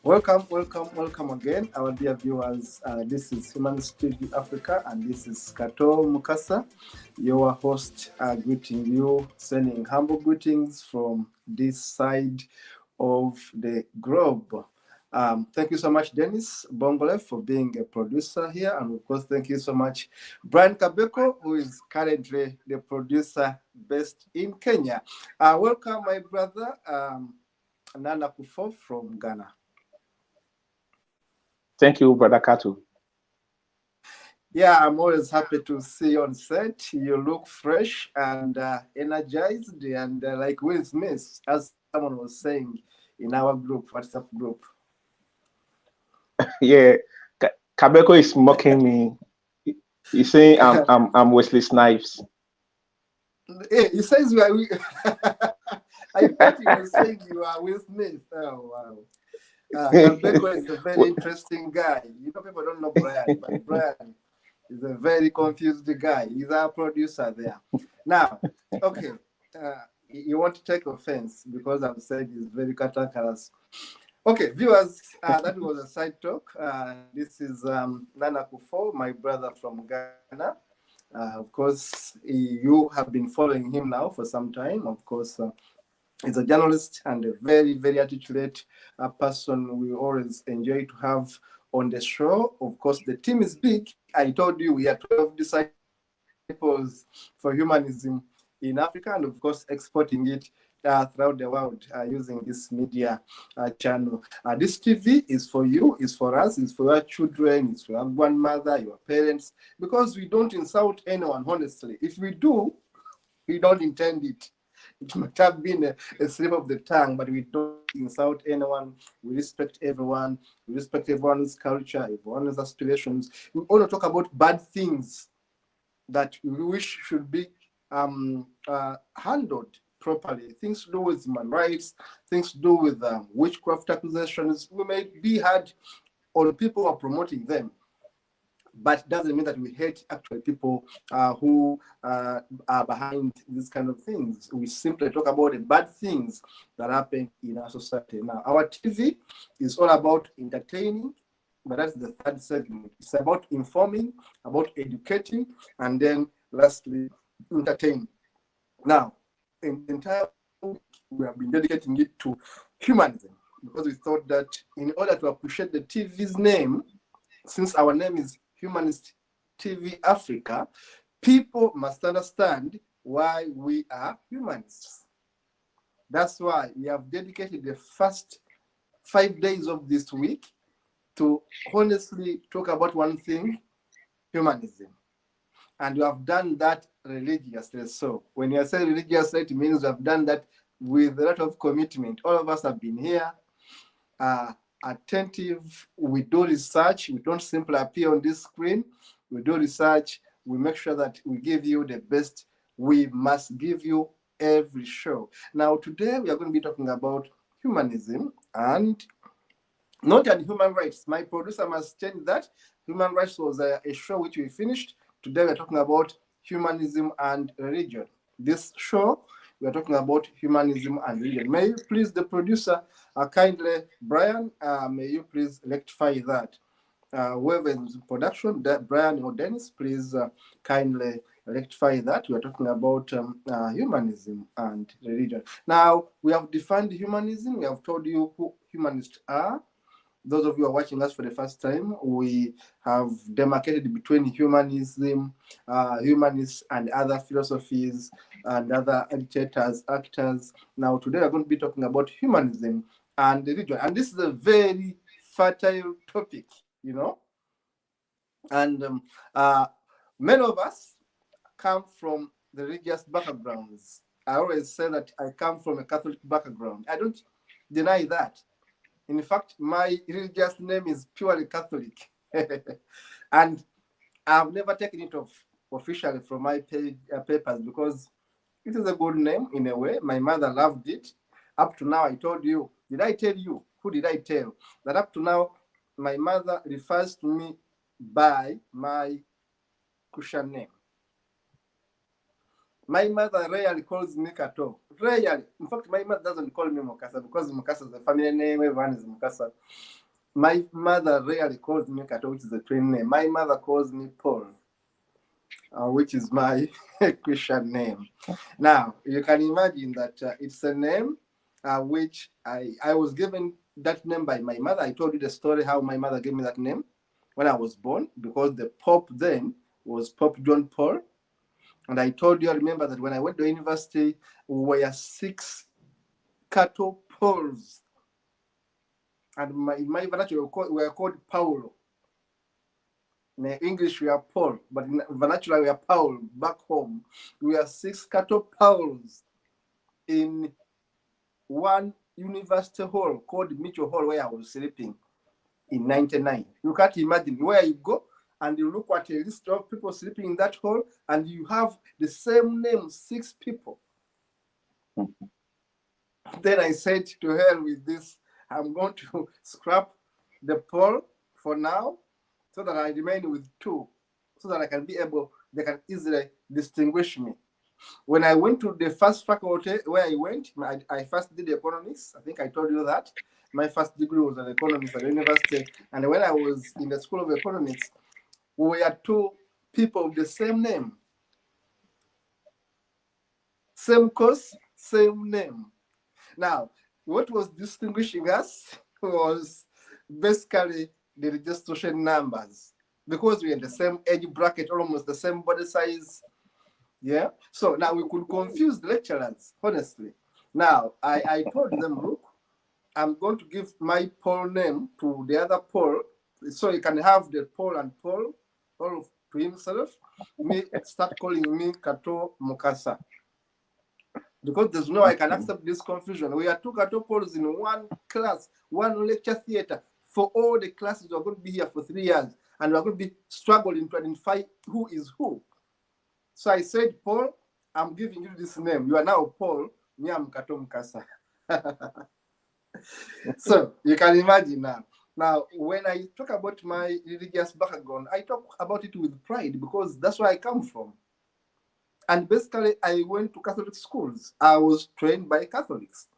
Welcome again, our dear viewers. This is Humanist TV Africa, and this is Kato Mukasa, your host, greeting you, sending humble greetings from this side of the globe. Thank you so much, Dennis Bongole, for being a producer here, and of course, thank you so much, Brian Kabeko, who is currently the producer based in Kenya. Welcome, my brother, Nana Kufo from Ghana. Thank you, Brother Kato. Yeah, I'm always happy to see you on set. You look fresh and energized, and like Will Smith, as someone was saying in our group, WhatsApp group. Yeah, Kabeko is mocking me. He's saying I'm Wesley Snipes. Hey, he says you are. I thought he was saying you are Will Smith. Oh wow. Kabeko is a very interesting guy. You know, people don't know Brian, but Brian is a very confused guy. He's our producer there. Now, okay, you want to take offense because I've said he's very cantankerous. Okay, viewers, that was a side talk. This is Nana Kufo, my brother from Ghana. Of course, you have been following him now for some time. Of course, he's a journalist and a very, very articulate person we always enjoy to have on the show. Of course, the team is big. I told you we are 12 disciples for humanism in Africa, and of course, exporting it throughout the world using this media channel. This TV is for you, is for us, is for your children, is for your grandmother, your parents, because we don't insult anyone, honestly. If we do, we don't intend it. It might have been a slip of the tongue, but we don't insult anyone. We respect everyone. We respect everyone's culture, everyone's aspirations. We only talk about bad things that we wish should be handled properly. Things to do with human rights, things to do with witchcraft accusations. We may be hard on people who are promoting them, but doesn't mean that we hate actual people who are behind these kind of things. We simply talk about the bad things that happen in our society. Now, our TV is all about entertaining, but that's the third segment. It's about informing, about educating, and then lastly, entertaining. Now, in the entire week, we have been dedicating it to humanism, because we thought that in order to appreciate the TV's name, since our name is Humanist TV Africa, people must understand why we are humanists. That's why we have dedicated the first 5 days of this week to honestly talk about one thing, humanism. And we have done that religiously. So when you say religiously, it means we have done that with a lot of commitment. All of us have been here, attentive. We do research. We don't simply appear on this screen. We do research. We make sure that we give you the best we must give you every show. Now, today we are going to be talking about humanism and not on human rights. My producer must change that. Human rights was a show which we finished. Today we're talking about humanism and religion. This show, we're talking about humanism and religion. May you please, the producer, kindly, Brian, may you please rectify that. Whoever is in production, Brian or Dennis, please kindly rectify that. We're talking about humanism and religion. Now, we have defined humanism. We have told you who humanists are. Those of you who are watching us for the first time, we have demarcated between humanism, humanists, and other philosophies and other educators, actors. Now, today we're going to be talking about humanism and religion. And this is a very fertile topic, you know. And many of us come from the religious backgrounds. I always say that I come from a Catholic background. I don't deny that. In fact, my religious name is purely Catholic. And I've never taken it off officially from my papers because it is a good name in a way. My mother loved it. Up to now, I told you, did I tell you? Who did I tell? That up to now, my mother refers to me by my Christian name. My mother rarely calls me Kato. Rarely. In fact, my mother doesn't call me Mukasa because Mukasa is a family name. Everyone is Mukasa. My mother rarely calls me Kato, which is a twin name. My mother calls me Paul, which is my Christian name. Now, you can imagine that it's a name which I was given that name by my mother. I told you the story how my mother gave me that name when I was born, because the Pope then was Pope John Paul. And I told you, I remember that when I went to university, we were 6 Cato Pauls. And in my vernacular, we were called Paulo. In English, we are Paul, but in vernacular, we are Paul. Back home, we are 6 Cato Pauls in one university hall called Mitchell Hall, where I was sleeping in 99. You can't imagine where you go and you look at a list of people sleeping in that hall, and you have the same name, 6 people. Then I said, to hell with this. I'm going to scrap the Paul for now so that I remain with 2, so that I can be able, they can easily distinguish me. When I went to the first faculty where I went, I first did economics. I think I told you that. My first degree was an economics at the university. And when I was in the School of Economics, we were 2 people of the same name. Same course, same name. Now, what was distinguishing us was basically the registration numbers, because we had the same age bracket, almost the same body size. Yeah. So now we could confuse the lecturers, honestly. Now, I told them, look, I'm going to give my Paul name to the other Paul, so he can have the Paul and Paul all to himself. Me start calling me Kato Mukasa. Because there's no way I can accept this confusion. We are 2 Kato Pauls in one class, one lecture theater. For all the classes, we're going to be here for 3 years, and we're going to be struggling to identify who is who. So I said, Paul, I'm giving you this name. You are now Paul. Me, I'm Kato Mukasa. So you can imagine now. Now, when I talk about my religious background, I talk about it with pride, because that's where I come from. And basically, I went to Catholic schools. I was trained by Catholics.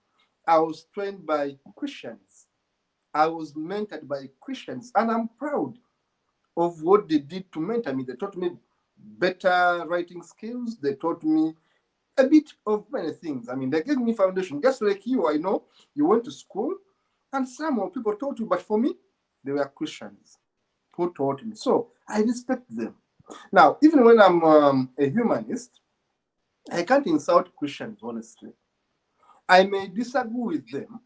I was trained by Christians. I was mentored by Christians. And I'm proud of what they did to mentor me. They taught me better writing skills. They taught me a bit of many things. I mean, they gave me foundation. Just like you, I know you went to school and some more people taught you. But for me, they were Christians who taught me. So I respect them. Now, even when I'm a humanist, I can't insult Christians, honestly. I may disagree with them,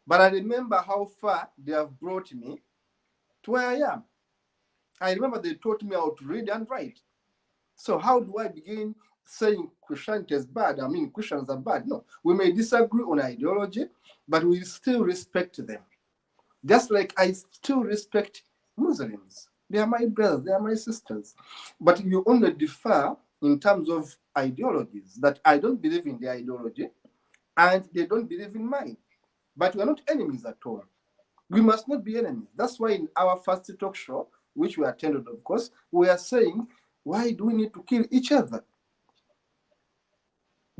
but I remember how far they have brought me to where I am. I remember they taught me how to read and write. So how do I begin saying Christianity is bad? I mean, Christians are bad. No, we may disagree on ideology, but we still respect them. Just like I still respect Muslims. They are my brothers, they are my sisters. But you only differ in terms of ideologies, that I don't believe in their ideology and they don't believe in mine. But we are not enemies at all. We must not be enemies. That's why in our first talk show, which we attended, of course, we are saying, why do we need to kill each other?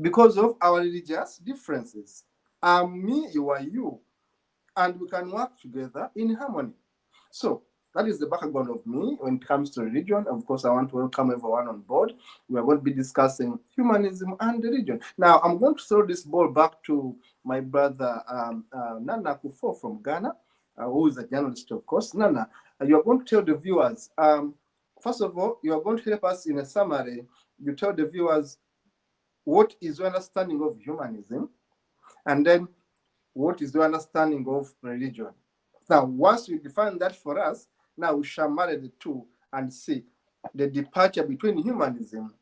Because of our religious differences. I'm me, you are you. And we can work together in harmony. So that is the background of me when it comes to religion. Of course, I want to welcome everyone on board. We are going to be discussing humanism and religion. Now, I'm going to throw this ball back to my brother Nana Kufo from Ghana, who is a journalist, of course. Nana, you are going to tell the viewers, first of all, you are going to help us in a summary. You tell the viewers what is your understanding of humanism, and then what is your understanding of religion. Now, once you define that for us, now we shall marry the two and see the departure between humanism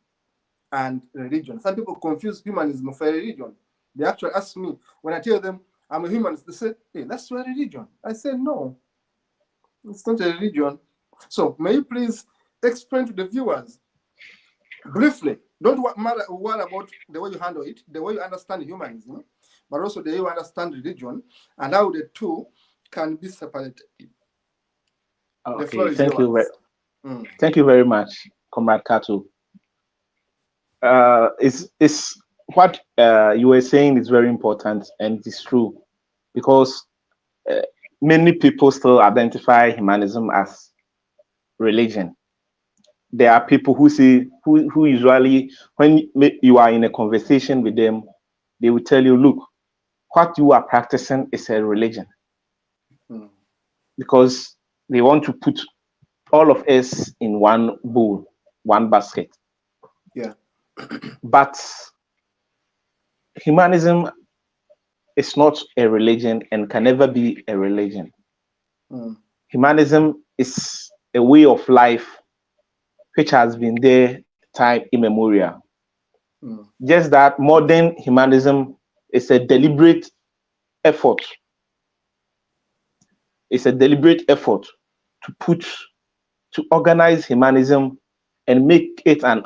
and religion. Some people confuse humanism for religion. They actually ask me, when I tell them I'm a humanist, they say, hey, that's your religion. I say, no, it's not a religion. So may you please explain to the viewers briefly, don't worry about the way you handle it, the way you understand humanism, but also the way you understand religion, and how the two can be separated. The floor Okay, is yours. thank you very much, Comrade Kato. It's what you were saying is very important, and it's true because uh, many people still identify humanism as religion. There are people who say who usually when you are in a conversation with them, they will tell you, look, what you are practicing is a religion, Mm. because they want to put all of us in one bowl, one basket. Yeah. But humanism is not a religion and can never be a religion. Mm. Humanism is a way of life which has been there time immemorial. Mm. Just that modern humanism is a deliberate effort. It's a deliberate effort to put to organize humanism and make it Mm.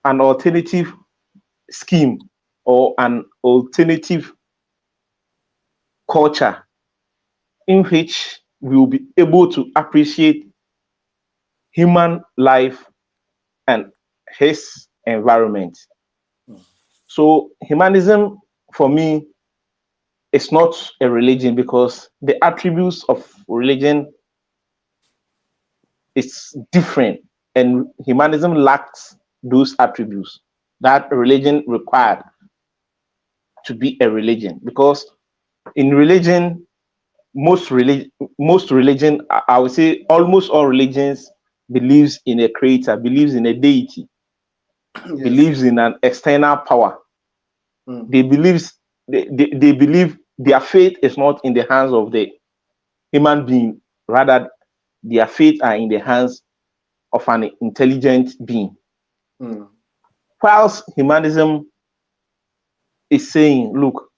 an alternative scheme or an alternative culture in which we will be able to appreciate human life and his environment. Mm. So humanism for me is not a religion because the attributes of religion is different, and humanism lacks those attributes that religion required to be a religion. Because in religion, most religion, I would say almost all religions believes in a creator, believes in a deity, Yes. believes in an external power. Mm. They believes they believe their faith is not in the hands of the human being, rather their faith are in the hands of an intelligent being. Mm. Whilst humanism is saying, look,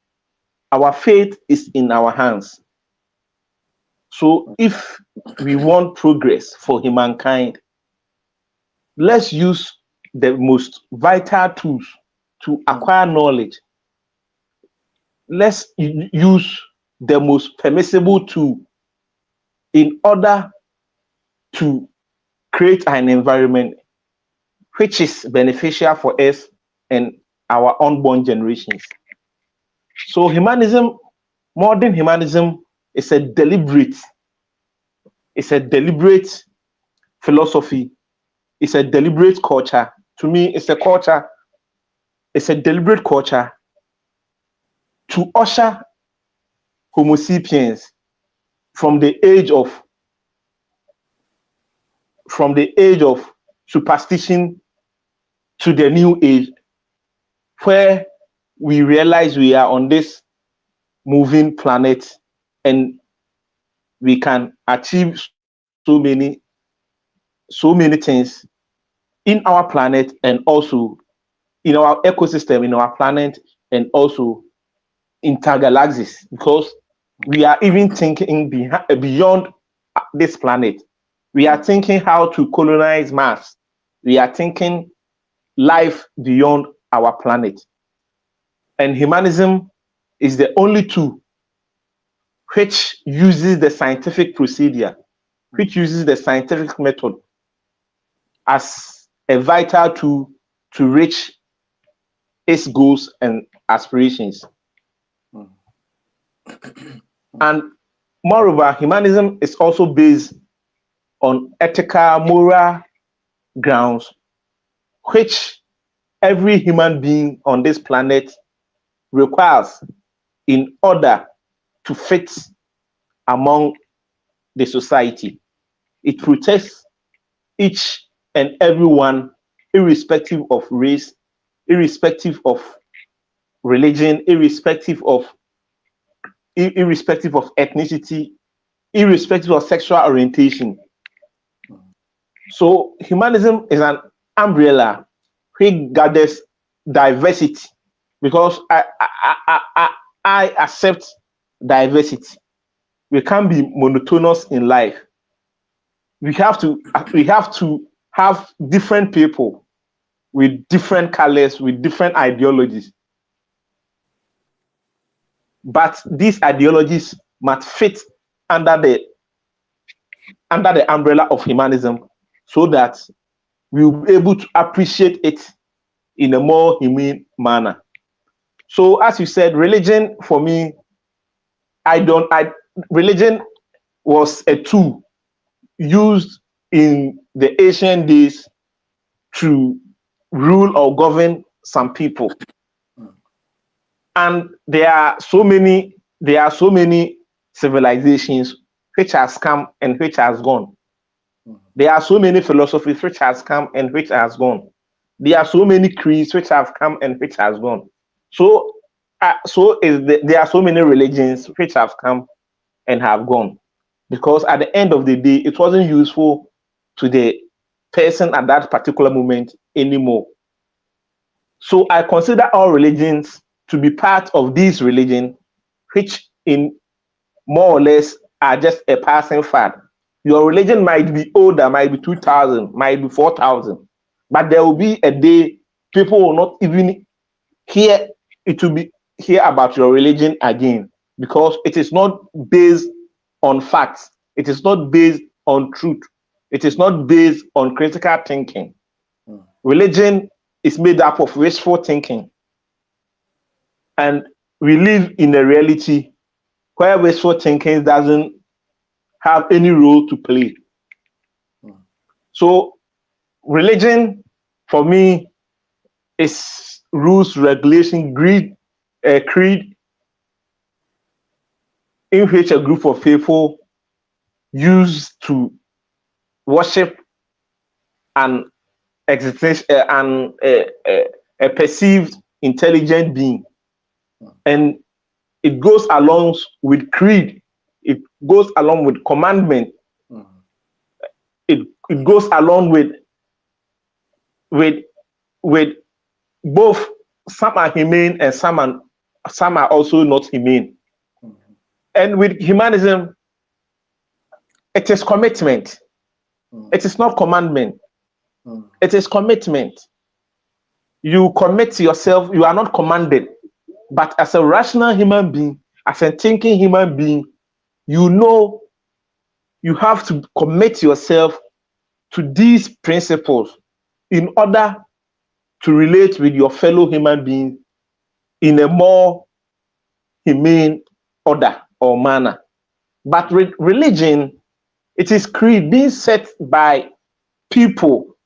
our faith is in our hands. So if we want progress for humankind, let's use the most vital tools to Mm. acquire knowledge. Let's use the most permissible tool in order to create an environment which is beneficial for us and our unborn generations. So humanism, modern humanism, is a deliberate philosophy. It's a deliberate culture. To me, it's a deliberate culture to usher Homo sapiens from the age of from the age of superstition to the new age, where we realize we are on this moving planet and we can achieve so many things in our planet and also in our ecosystem, in our planet, and also intergalaxies, because we are even thinking beyond this planet. We are Mm. thinking how to colonize Mars. We are thinking life beyond our planet. And humanism is the only tool which uses the scientific procedure, Mm. which uses the scientific method as a vital tool to reach its goals and aspirations. Mm. And moreover, humanism is also based on ethical, moral grounds, which every human being on this planet requires in order to fit among the society. It protects each and everyone, irrespective of race, irrespective of religion, irrespective of ethnicity, irrespective of sexual orientation. Mm. So humanism is an umbrella which gathers diversity, because I accept diversity. We can't be monotonous in life. We have to have different people with different colors, with different ideologies. But these ideologies must fit under the under the umbrella of humanism, so that we will be able to appreciate it in a more humane manner. So, as you said, religion for me, religion was a tool used in the ancient days to rule or govern some people. And there are so many civilizations which has come and which has gone. There are so many philosophies which has come and which has gone. There are so many creeds which have come and which has gone. So, there are so many religions which have come and have gone, because at the end of the day, it wasn't useful to the person at that particular moment anymore. So I consider all religions to be part of this religion, which in more or less are just a passing fad. Your religion might be older, might be 2000, might be 4000, but there will be a day people will not even hear it will be hear about your religion again, because it is not based on facts, it is not based on truth, it is not based on critical thinking. Religion is made up of wishful thinking, and we live in a reality where wishful thinking doesn't have any role to play. So religion for me is rules, regulation, creed in which a group of people use to worship an existence and a perceived intelligent being. And it goes along with creed, it goes along with commandment, it goes along with both, some are humane and some are also not humane. And with humanism, it is commitment. It is not commandment. It is commitment. You commit yourself, you are not commanded. But as a rational human being, as a thinking human being, you know you have to commit yourself to these principles in order to relate with your fellow human beings in a more humane order or manner. But religion, it is creed being set by people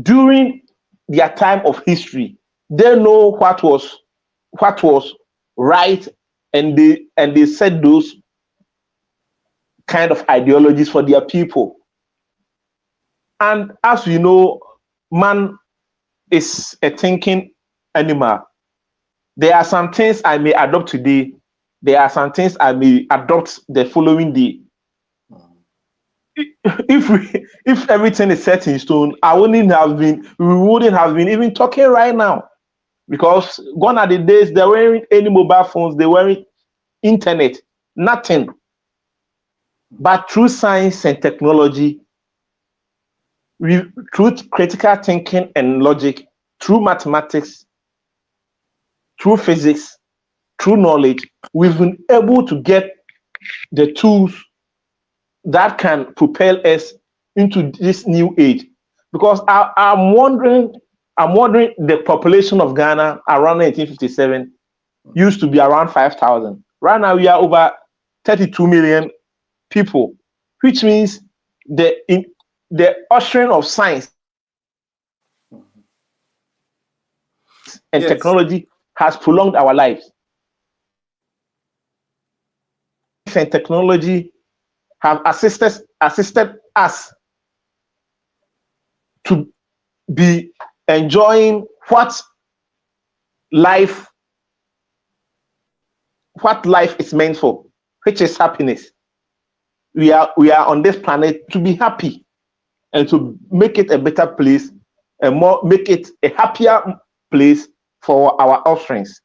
during their time of history. They know what was right, and they set those kind of ideologies for their people. And as we know, man is a thinking animal. There are some things I may adopt today, there are some things I may adopt the following day. If everything is set in stone, we wouldn't have been even talking right now, because gone are the days there weren't any mobile phones, there weren't internet, nothing. But through science and technology, through critical thinking and logic, through mathematics, through physics, through knowledge, we've been able to get the tools that can propel us into this new age. Because I'm wondering, the population of Ghana around 1957 used to be around 5,000. Right now we are over 32 million people, which means the ushering of science and technology has prolonged our lives. And technology have assisted us to be enjoying what life is meant for, which is happiness. We are on this planet to be happy and to make it a better place and make it a happier place for our offerings.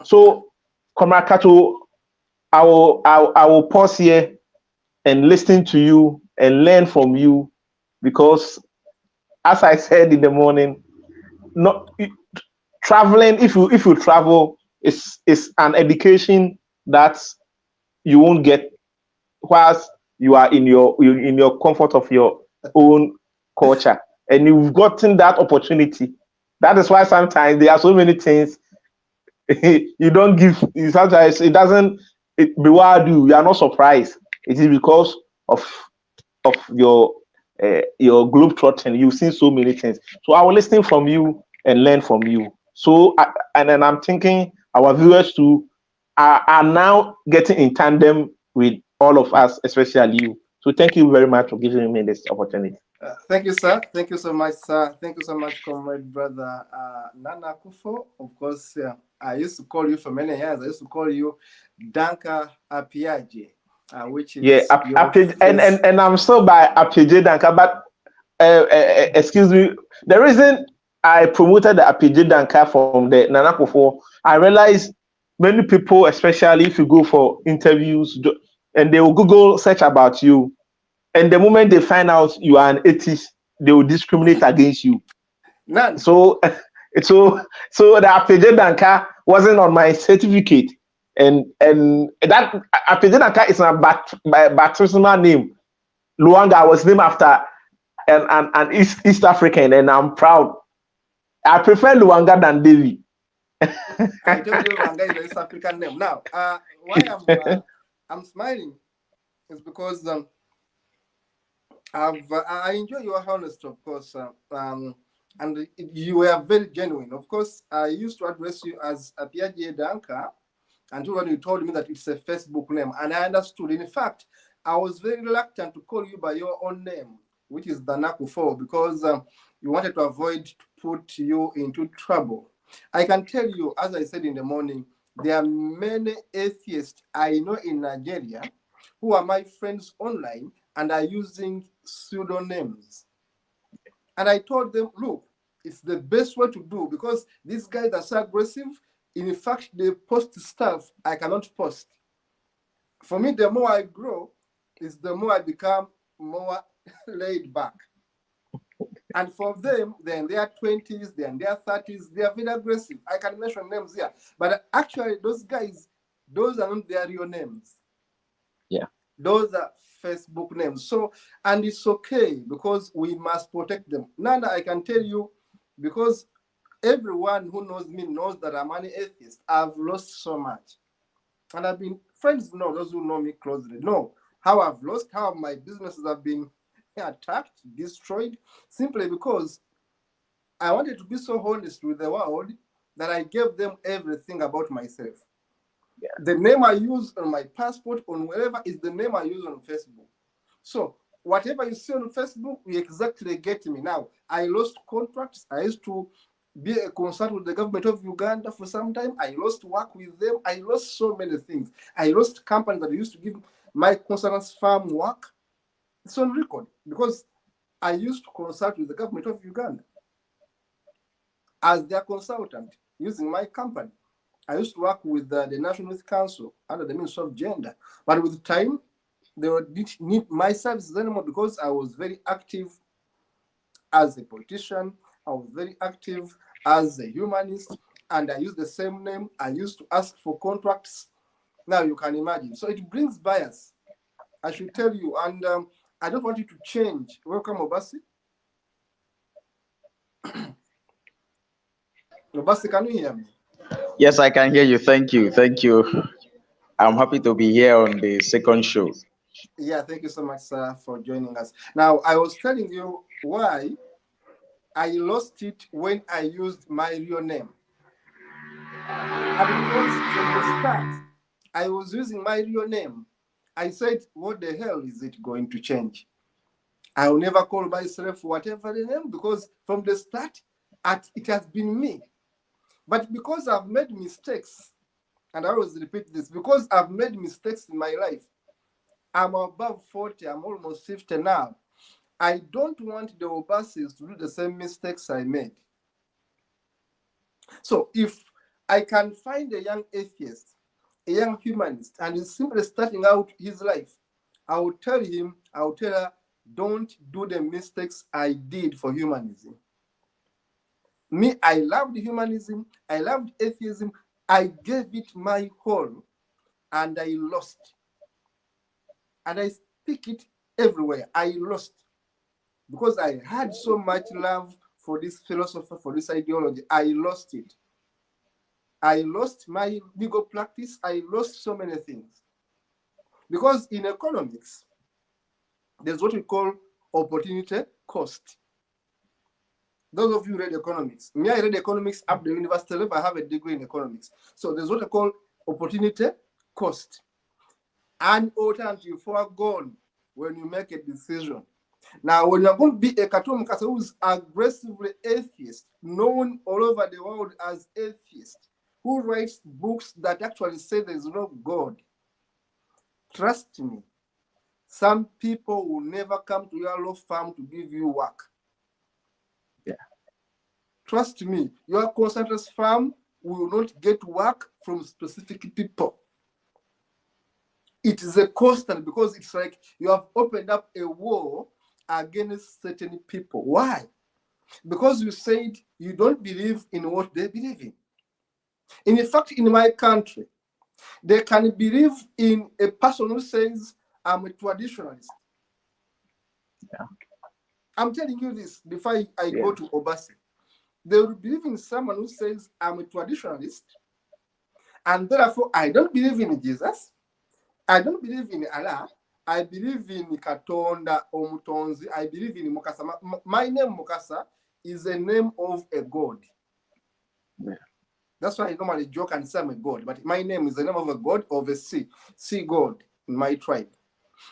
So, Comrade Kato, I will pause here and listen to you and learn from you, because, as I said in the morning, traveling, if you travel, is an education that you won't get, whilst you are in your comfort of your own culture, and you've gotten that opportunity. That is why sometimes there are so many things you don't give. Sometimes it doesn't bewilder you. You are not surprised. It is because of your globe trotting. You've seen so many things. So I will listen from you and learn from you. So and then I'm thinking our viewers too are now getting in tandem with all of us, especially you. So thank you very much for giving me this opportunity. Thank you, sir. Thank you so much, sir. Thank you so much, comrade brother Nana Kufo. Of course, I used to call you for many years. I used to call you Danka Apiaje, which Yeah, is your face. and I'm still by Apj Danka, but excuse me. The reason I promoted the Apj Danka from the Nana Kofo, I realized many people, especially if you go for interviews, and they will Google search about you, and the moment they find out you are an atheist, they will discriminate against you. None. So, so the Apj Danka wasn't on my certificate, and that Apj Danka is my baptismal name. Luanga, I was named after an East African, and I'm proud. I prefer Luanga than Davy. I told you Luanga is a East African name. Now, why I'm smiling is because I enjoy your honesty, of course, and you were very genuine. Of course, I used to address you as Apiaje Danka until when you told me that it's a Facebook name, and I understood. In fact, I was very reluctant to call you by your own name, which is Danakufo, because you wanted to avoid to put you into trouble. I can tell you, as I said in the morning, there are many atheists I know in Nigeria who are my friends online and are using pseudonyms. And I told them, look, it's the best way to do because these guys are so aggressive. In fact, they post stuff I cannot post. For me, the more I grow, is the more I become more laid back. And for them, they're in their 20s, they're in their 30s, they are very aggressive. I can mention names here. But actually, those guys, those are not their real names. Yeah. Those are Facebook names. So, and it's okay because we must protect them. Nana, I can tell you, because everyone who knows me knows that I'm an atheist. I've lost so much. And I've been, friends know, those who know me closely know how I've lost, how my businesses have been attacked, destroyed, simply because I wanted to be so honest with the world that I gave them everything about myself. Yeah. The name I use on my passport, on wherever, is the name I use on Facebook. So whatever you see on Facebook, you exactly get me. Now, I lost contracts. I used to be a consultant with the government of Uganda for some time. I lost work with them. I lost so many things. I lost companies that used to give my consultants farm work. It's on record because I used to consult with the government of Uganda as their consultant using my company. I used to work with the National Youth Council under the Ministry of Gender. But with time, they didn't need my services anymore because I was very active as a politician. I was very active as a humanist, and I used the same name. I used to ask for contracts. Now you can imagine. So it brings bias. I should tell you, and I don't want you to change. Welcome, Obasi. Obasi, can you hear me? Yes, I can hear you. Thank you. Thank you. I'm happy to be here on the second show. Yeah, thank you so much, sir, for joining us. Now, I was telling you why I lost it when I used my real name. And because from the start, I was using my real name, I said, what the hell is it going to change? I will never call myself whatever the name because from the start, it has been me. But because I've made mistakes, and I always repeat this, because I've made mistakes in my life, I'm above 40, I'm almost 50 now. I don't want the Obasis to do the same mistakes I made. So if I can find a young atheist, a young humanist, and he's simply starting out his life, I will tell him, I will tell her, don't do the mistakes I did for humanism. Me, I loved humanism, I loved atheism, I gave it my whole, and I lost. And speak it everywhere. I lost because I had so much love for this philosophy, for this ideology. I lost it. I lost my legal practice. I lost so many things. Because in economics, there's what we call opportunity cost. Those of you who read economics, me, I read economics up the university level. I have a degree in economics. So there's what I call opportunity cost. An alternative foregone when you make a decision. Now, when you're going to be a Katum Kasa who is aggressively atheist, known all over the world as atheist, who writes books that actually say there's no God, trust me, some people will never come to your law firm to give you work. Yeah. Trust me, your consultant's firm will not get work from specific people. It is a constant because it's like you have opened up a war against certain people. Why? Because you said you don't believe in what they believe in. In fact, in my country, they can believe in a person who says, I'm a traditionalist. Yeah. I'm telling you this before I Yeah. go to Obasi. They will believe in someone who says, I'm a traditionalist, and therefore I don't believe in Jesus. I don't believe in Allah. I believe in Katonda Omutonzi. I believe in Mukasa. My name Mukasa is a name of a god. Yeah. That's why I normally joke and say I'm a god. But my name is the name of a god of a sea god in my tribe.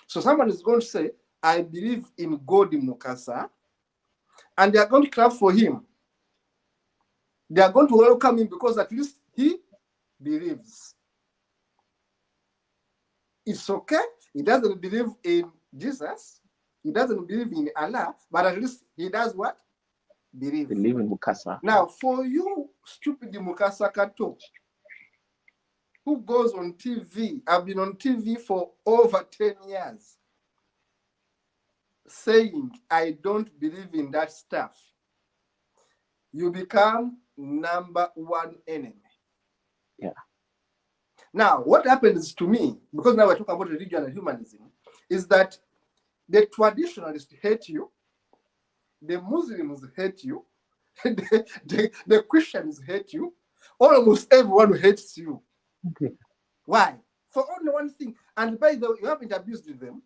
So someone is going to say, I believe in God Mukasa, and they are going to clap for him. They are going to welcome him because at least he believes. It's okay. He doesn't believe in Jesus. He doesn't believe in Allah, but at least he does what? Believe. Believe in Mukasa. Now, for you, stupid Mukasa Kato, who goes on TV, I've been on TV for over 10 years, saying, I don't believe in that stuff, you become number one enemy. Yeah. Now, what happens to me, because now we're talking about religion and humanism, is that the traditionalists hate you, the Muslims hate you, the Christians hate you, almost everyone hates you. Okay. Why? For only one thing. And by the way, you haven't abused them,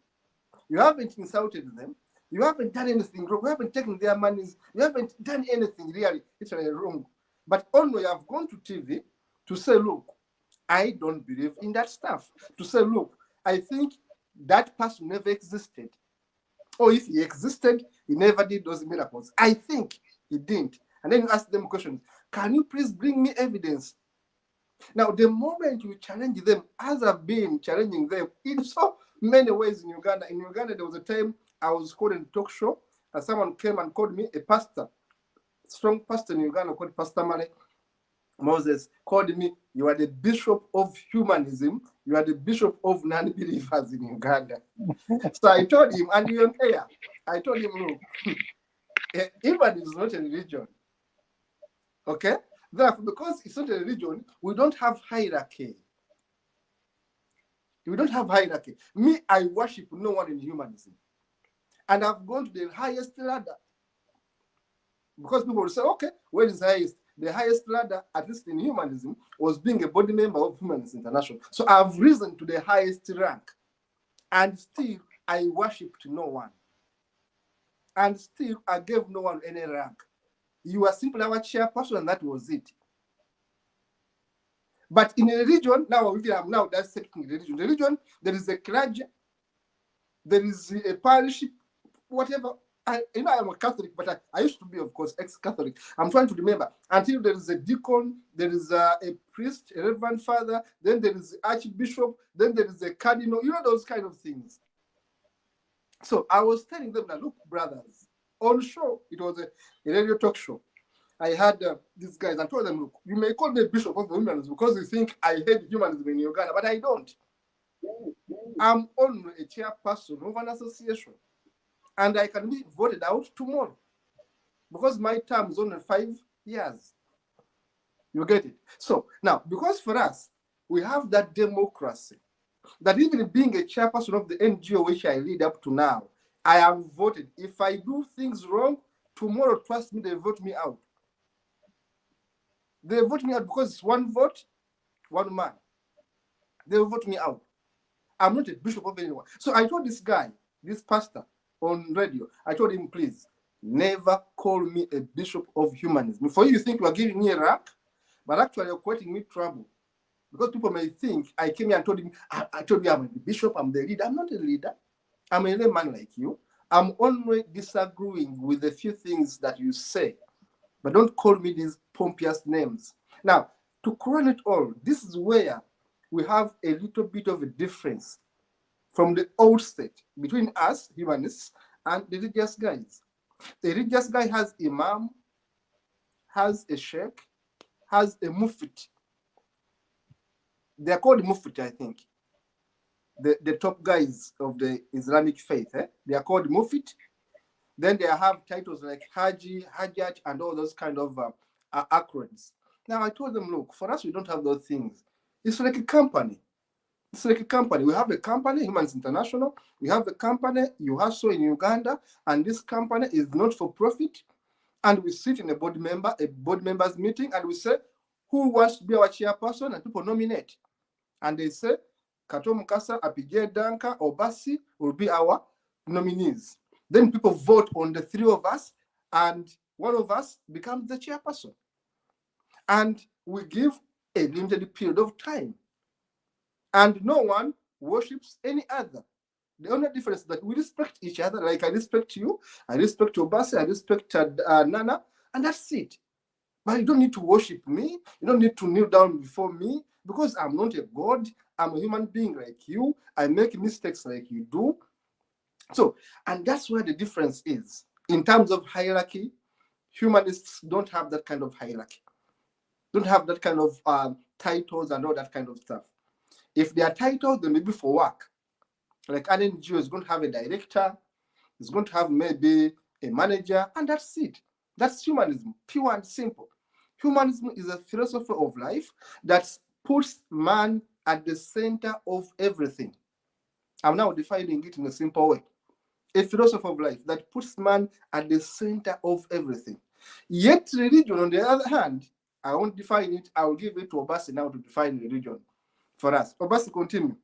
you haven't insulted them, you haven't done anything wrong, you haven't taken their monies, you haven't done anything really literally wrong. But only you have gone to TV to say, look, I don't believe in that stuff. To say, look, I think that person never existed. Or if he existed, he never did those miracles. I think he didn't. And then you ask them questions. Can you please bring me evidence? Now, the moment you challenge them, as I've been challenging them in so many ways in Uganda. In Uganda, there was a time I was called in a talk show, and someone came and called me a pastor, strong pastor in Uganda called Pastor Male Moses, called me, you are the bishop of humanism, you are the bishop of non-believers in Uganda. So I told him, and you're on air, I told him, look, humanism is not a religion. Okay? Therefore, because it's not a religion, we don't have hierarchy. We don't have hierarchy. Me, I worship no one in humanism. And I've gone to the highest ladder. Because people will say, okay, where is the highest? The highest ladder, at least in humanism, was being a body member of Humanists International. So I've risen to the highest rank. And still, I worshipped no one. And still, I gave no one any rank. You are simply our chairperson, and that was it. But in a religion, now I'm now dissecting religion. Religion, there is a clergy, there is a parish, whatever. I'm a Catholic, but I used to be, of course, ex-Catholic. I'm trying to remember. Until there is a deacon, there is a priest, a reverend father, then there is the archbishop, then there is a cardinal, those kind of things. So I was telling them that, look, brothers, on show, it was a radio talk show. I had these guys and told them, look, you may call me bishop of the humanism because you think I hate humanism in Uganda, but I don't. I'm only a chairperson of an association. And I can be voted out tomorrow because my term is only 5 years. You get it? So now, because for us, we have that democracy. that even being a chairperson of the NGO which I lead up to now, I am voted. If I do things wrong, tomorrow, trust me, they vote me out. They vote me out because it's one vote, one man. They will vote me out. I'm not a bishop of anyone. So I told this guy, this pastor on radio, I told him, please, never call me a bishop of humanism. For you think you are giving me a rank, but actually you're creating me trouble. Because people may think I came here and told him, I told you I'm the bishop, I'm the leader. I'm not a leader. I'm a layman like you. I'm only disagreeing with a few things that you say, but don't call me these pompous names. Now, to crown it all, this is where we have a little bit of a difference from the old state between us, humanists, and the religious guys. The religious guy has imam, has a sheikh, has a mufti. They're called mufti, I think. The top guys of the Islamic faith, they are called mufti. Then they have titles like Haji, Hajjat, and all those kind of acronyms. Now I told them, look, for us, we don't have those things. It's like a company. It's like a company. We have a company, Humanists International. We have a company, UHASO in Uganda, and this company is not for profit. And we sit in a board members meeting, and we say, who wants to be our chairperson? And people nominate. And they say, Kato Mukasa, Apige Danka, or Basi will be our nominees. Then people vote on the three of us, and one of us becomes the chairperson. And we give a limited period of time. And no one worships any other. The only difference is that we respect each other. Like I respect you, I respect Obasi, I respect Nana, and that's it. But you don't need to worship me. You don't need to kneel down before me because I'm not a god. I'm a human being like you. I make mistakes like you do. So, and that's where the difference is. In terms of hierarchy, humanists don't have that kind of hierarchy. Don't have that kind of titles and all that kind of stuff. If they are titles, they may be for work. Like an NGO is going to have a director, it's going to have maybe a manager, and that's it. That's humanism, pure and simple. Humanism is a philosophy of life that puts man at the center of everything. I'm now defining it in a simple way. A philosophy of life that puts man at the center of everything. Yet religion, on the other hand, I won't define it. I will give it to Obasi now to define religion for us. Obasi, continue.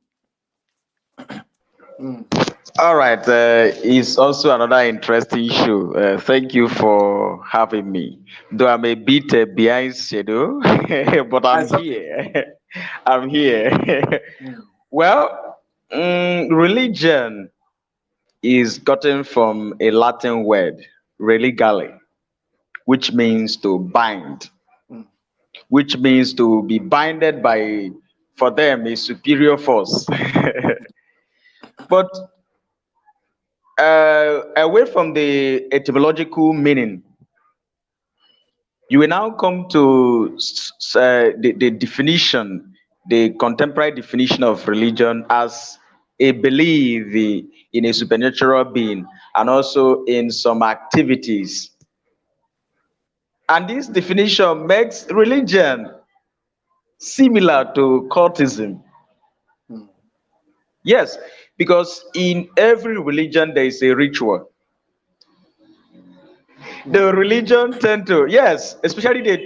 All right. It's also another interesting show. Thank you for having me. Though I'm a bit behind schedule, but I'm here. I'm here. Well, religion is gotten from a Latin word, religare, which means to bind, which means to be binded by, for them, a superior force. But away from the etymological meaning, you will now come to the definition, the contemporary definition of religion as a belief in a supernatural being and also in some activities. And this definition makes religion similar to cultism. Yes, because in every religion there is a ritual. The religion tend to, yes, especially the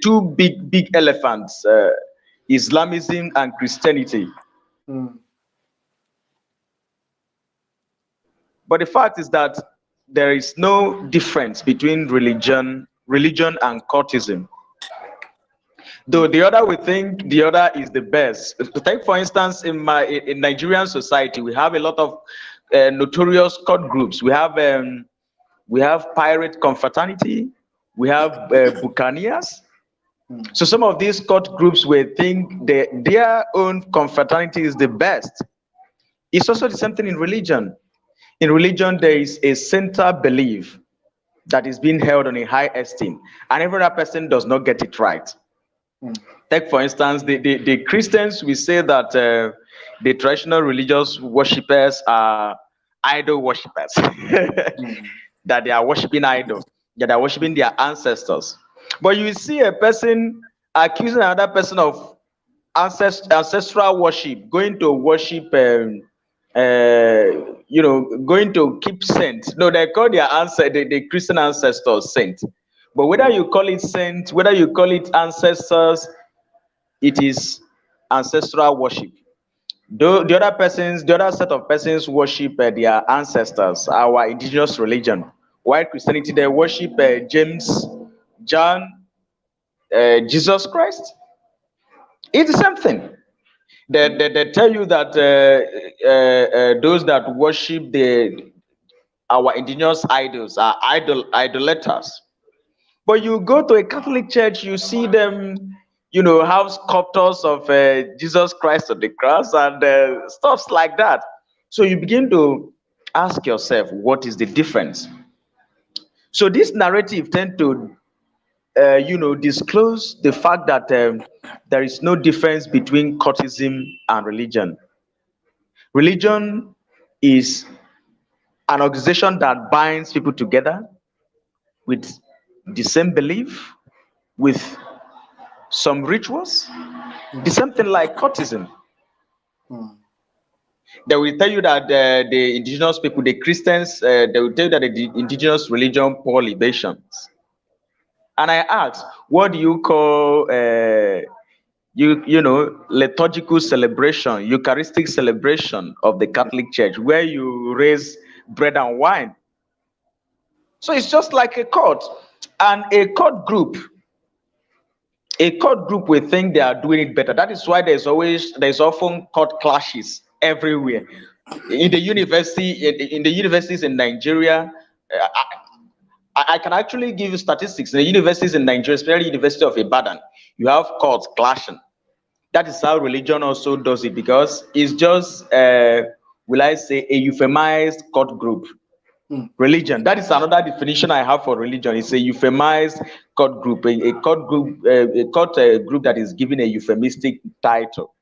two big elephants, Islamism and Christianity. But the fact is that there is no difference between religion and cultism. Though the other, we think the other is the best. Take for instance, in Nigerian society, we have a lot of notorious cult groups. We have pirate confraternity, we have buccaneers. So some of these cult groups will think their own confraternity is the best. It's also the same thing in religion. In religion, there is a central belief that is being held on a high esteem, and every other person does not get it right. Take for instance, the Christians, we say that the traditional religious worshippers are idol worshippers, that they are worshiping idol, that they are worshiping their ancestors. But you see a person accusing another person of ancestral worship, going to worship, going to keep saint. No, they call their the Christian ancestors saint. But whether you call it saint, whether you call it ancestors, it is ancestral worship. Though the other persons, the other set of persons worship their ancestors, our indigenous religion. While Christianity, they worship James, John, Jesus Christ. It's the same thing. They tell you that those that worship our indigenous idols are idolaters. But you go to a Catholic church, you see them, have sculptures of Jesus Christ on the cross and stuffs like that. So you begin to ask yourself, what is the difference? So this narrative tend to, disclose the fact that there is no difference between cultism and religion. Religion is an organization that binds people together with the same belief, with some rituals, the same thing like cultism. They will tell you that the indigenous people, the Christians, they will tell you that the indigenous religion pour libations. And I ask, what do you call liturgical celebration, Eucharistic celebration of the Catholic Church, where you raise bread and wine? So it's just like a cult, and a cult group will think they are doing it better. That is why there's often cult clashes everywhere. In the universities in Nigeria, I can actually give you statistics. In the universities in Nigeria, especially University of Ibadan, you have cults clashing. That is how religion also does it, because it's just, will I say, a euphemized cult group. Religion, that is another definition I have for religion. It's a euphemized cult group, a cult group, group that is given a euphemistic title.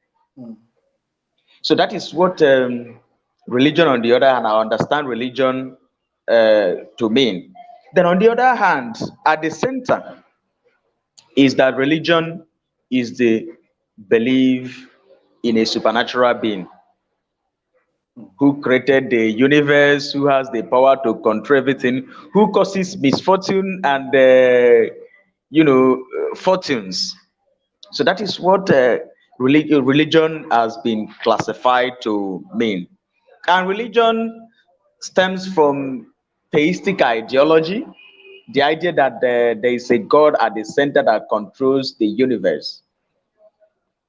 So that is what religion, on the other hand, I understand religion to mean. Then on the other hand, at the center is that religion is the belief in a supernatural being who created the universe, who has the power to control everything, who causes misfortune and fortunes. So that is what religion has been classified to mean. And religion stems from theistic ideology, the idea that there is a God at the center that controls the universe.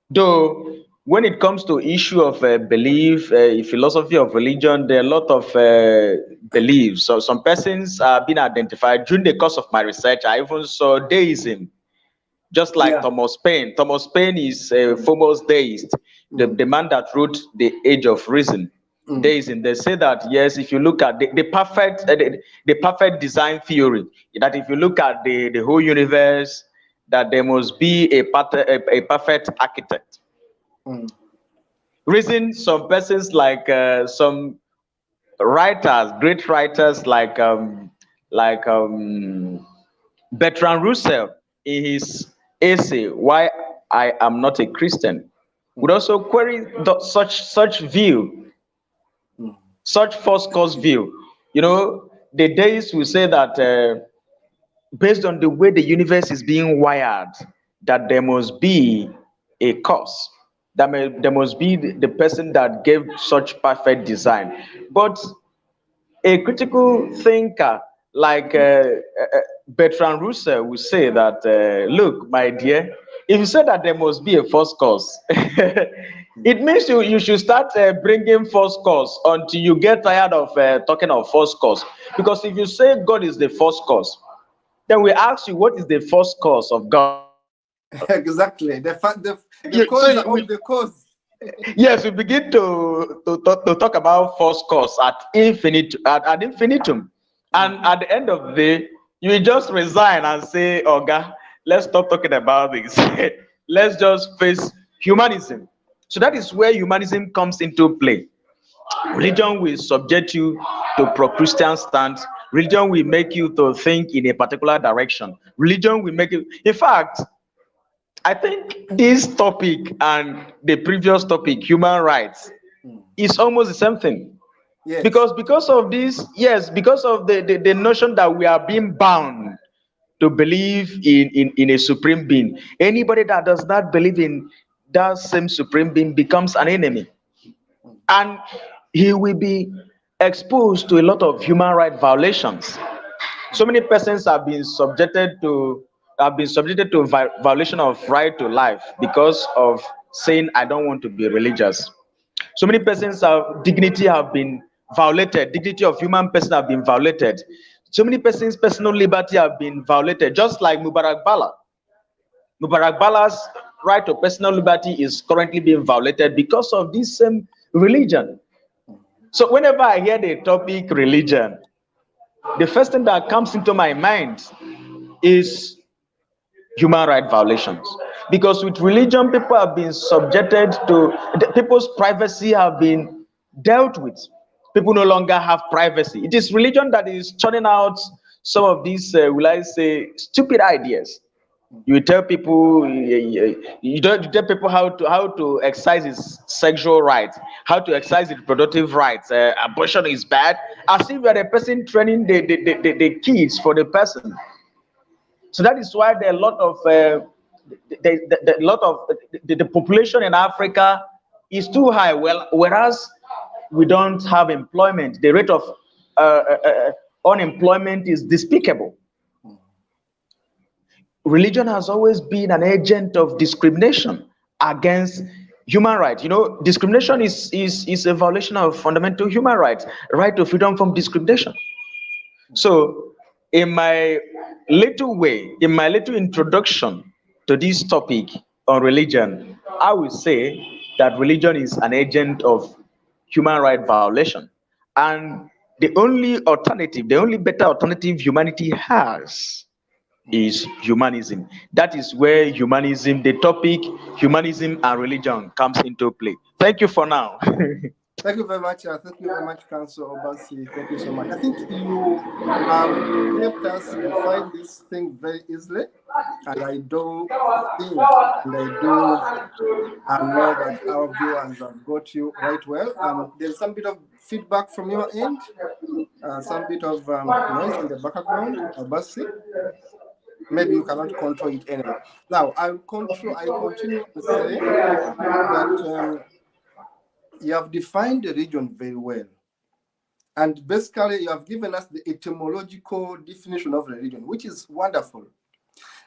Though when it comes to issue of belief, philosophy of religion, there are a lot of beliefs. So some persons are being identified. During the course of my research, I even saw deism, just like Thomas Paine. Thomas Paine is a famous deist, the man that wrote The Age of Reason. Deism. They say that yes, if you look at the perfect design theory, that if you look at the whole universe, that there must be a perfect architect. Reason, some persons like some writers, great writers like Bertrand Russell, in his essay "Why I Am Not a Christian," would also query such view, such first cause view. The deists will say that based on the way the universe is being wired, that there must be a cause. There must be the person that gave such perfect design. But a critical thinker like Bertrand Russell will say that, look, my dear, if you say that there must be a first cause, it means you should start bringing first cause until you get tired of talking of first cause. Because if you say God is the first cause, then we ask you, what is the first cause of God? Exactly. The cause of the cause. Yes, we begin to talk about first cause ad infinitum. And at the end of the day, you just resign and say, Oga, let's stop talking about this. Let's just face humanism. So that is where humanism comes into play. Religion will subject you to pro-Christian stance. Religion will make you to think in a particular direction. Religion will make you, in fact, I think this topic and the previous topic, human rights, is almost the same thing. Yes. Because of this, yes, because of the notion that we are being bound to believe in a supreme being. Anybody that does not believe in that same supreme being becomes an enemy. And he will be exposed to a lot of human right violations. So many persons have been subjected to violation of right to life because of saying I don't want to be religious. So many persons have dignity have been violated, dignity of human person have been violated. So many persons personal liberty have been violated, just like Mubarak Bala's right to personal liberty is currently being violated because of this same religion. So whenever I hear the topic religion, the first thing that comes into my mind is human right violations, because with religion people have been subjected to people's privacy have been dealt with. People no longer have privacy. It is religion that is churning out some of these will I say stupid ideas. You tell people you tell people how to exercise his sexual rights, how to exercise his reproductive rights. Abortion is bad, as if you are the person training the kids for the person. So that is why there are a lot of the population in Africa is too high. Well, whereas we don't have employment, the rate of unemployment is despicable. Religion has always been an agent of discrimination against human rights. Discrimination is a violation of fundamental human rights, right to freedom from discrimination. So, in my in my little introduction to this topic on religion, I will say that religion is an agent of human right violation. And the only better alternative humanity has is humanism. That is where humanism, the topic humanism and religion comes into play. Thank you for now. Thank you very much. Thank you very much, Council Obasi. Thank you so much. I think you have helped us define this thing very easily. And I do think, and I do know that our viewers have got you right well. There's some bit of feedback from your end, some bit of noise in the background, Obasi. Maybe you cannot control it anyway. Now, I continue to say that you have defined the region very well. And basically, you have given us the etymological definition of religion, which is wonderful.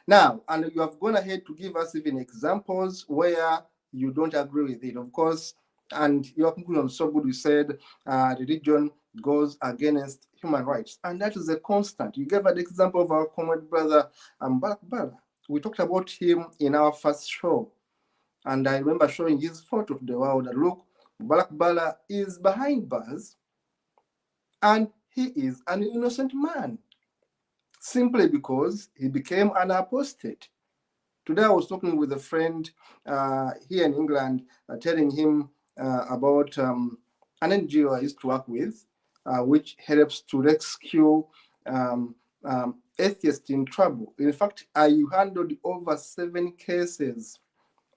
Now, and you have gone ahead to give us even examples where you don't agree with it, of course. And your conclusion was so good. You said religion goes against human rights. And that is a constant. You gave an example of our common brother, Barak Bala. We talked about him in our first show. And I remember showing his photo to the world. And look, Barak Bala is behind bars. And he is an innocent man, simply because he became an apostate. Today I was talking with a friend here in England, telling him about an NGO I used to work with, which helps to rescue atheists in trouble. In fact, I handled over 7 cases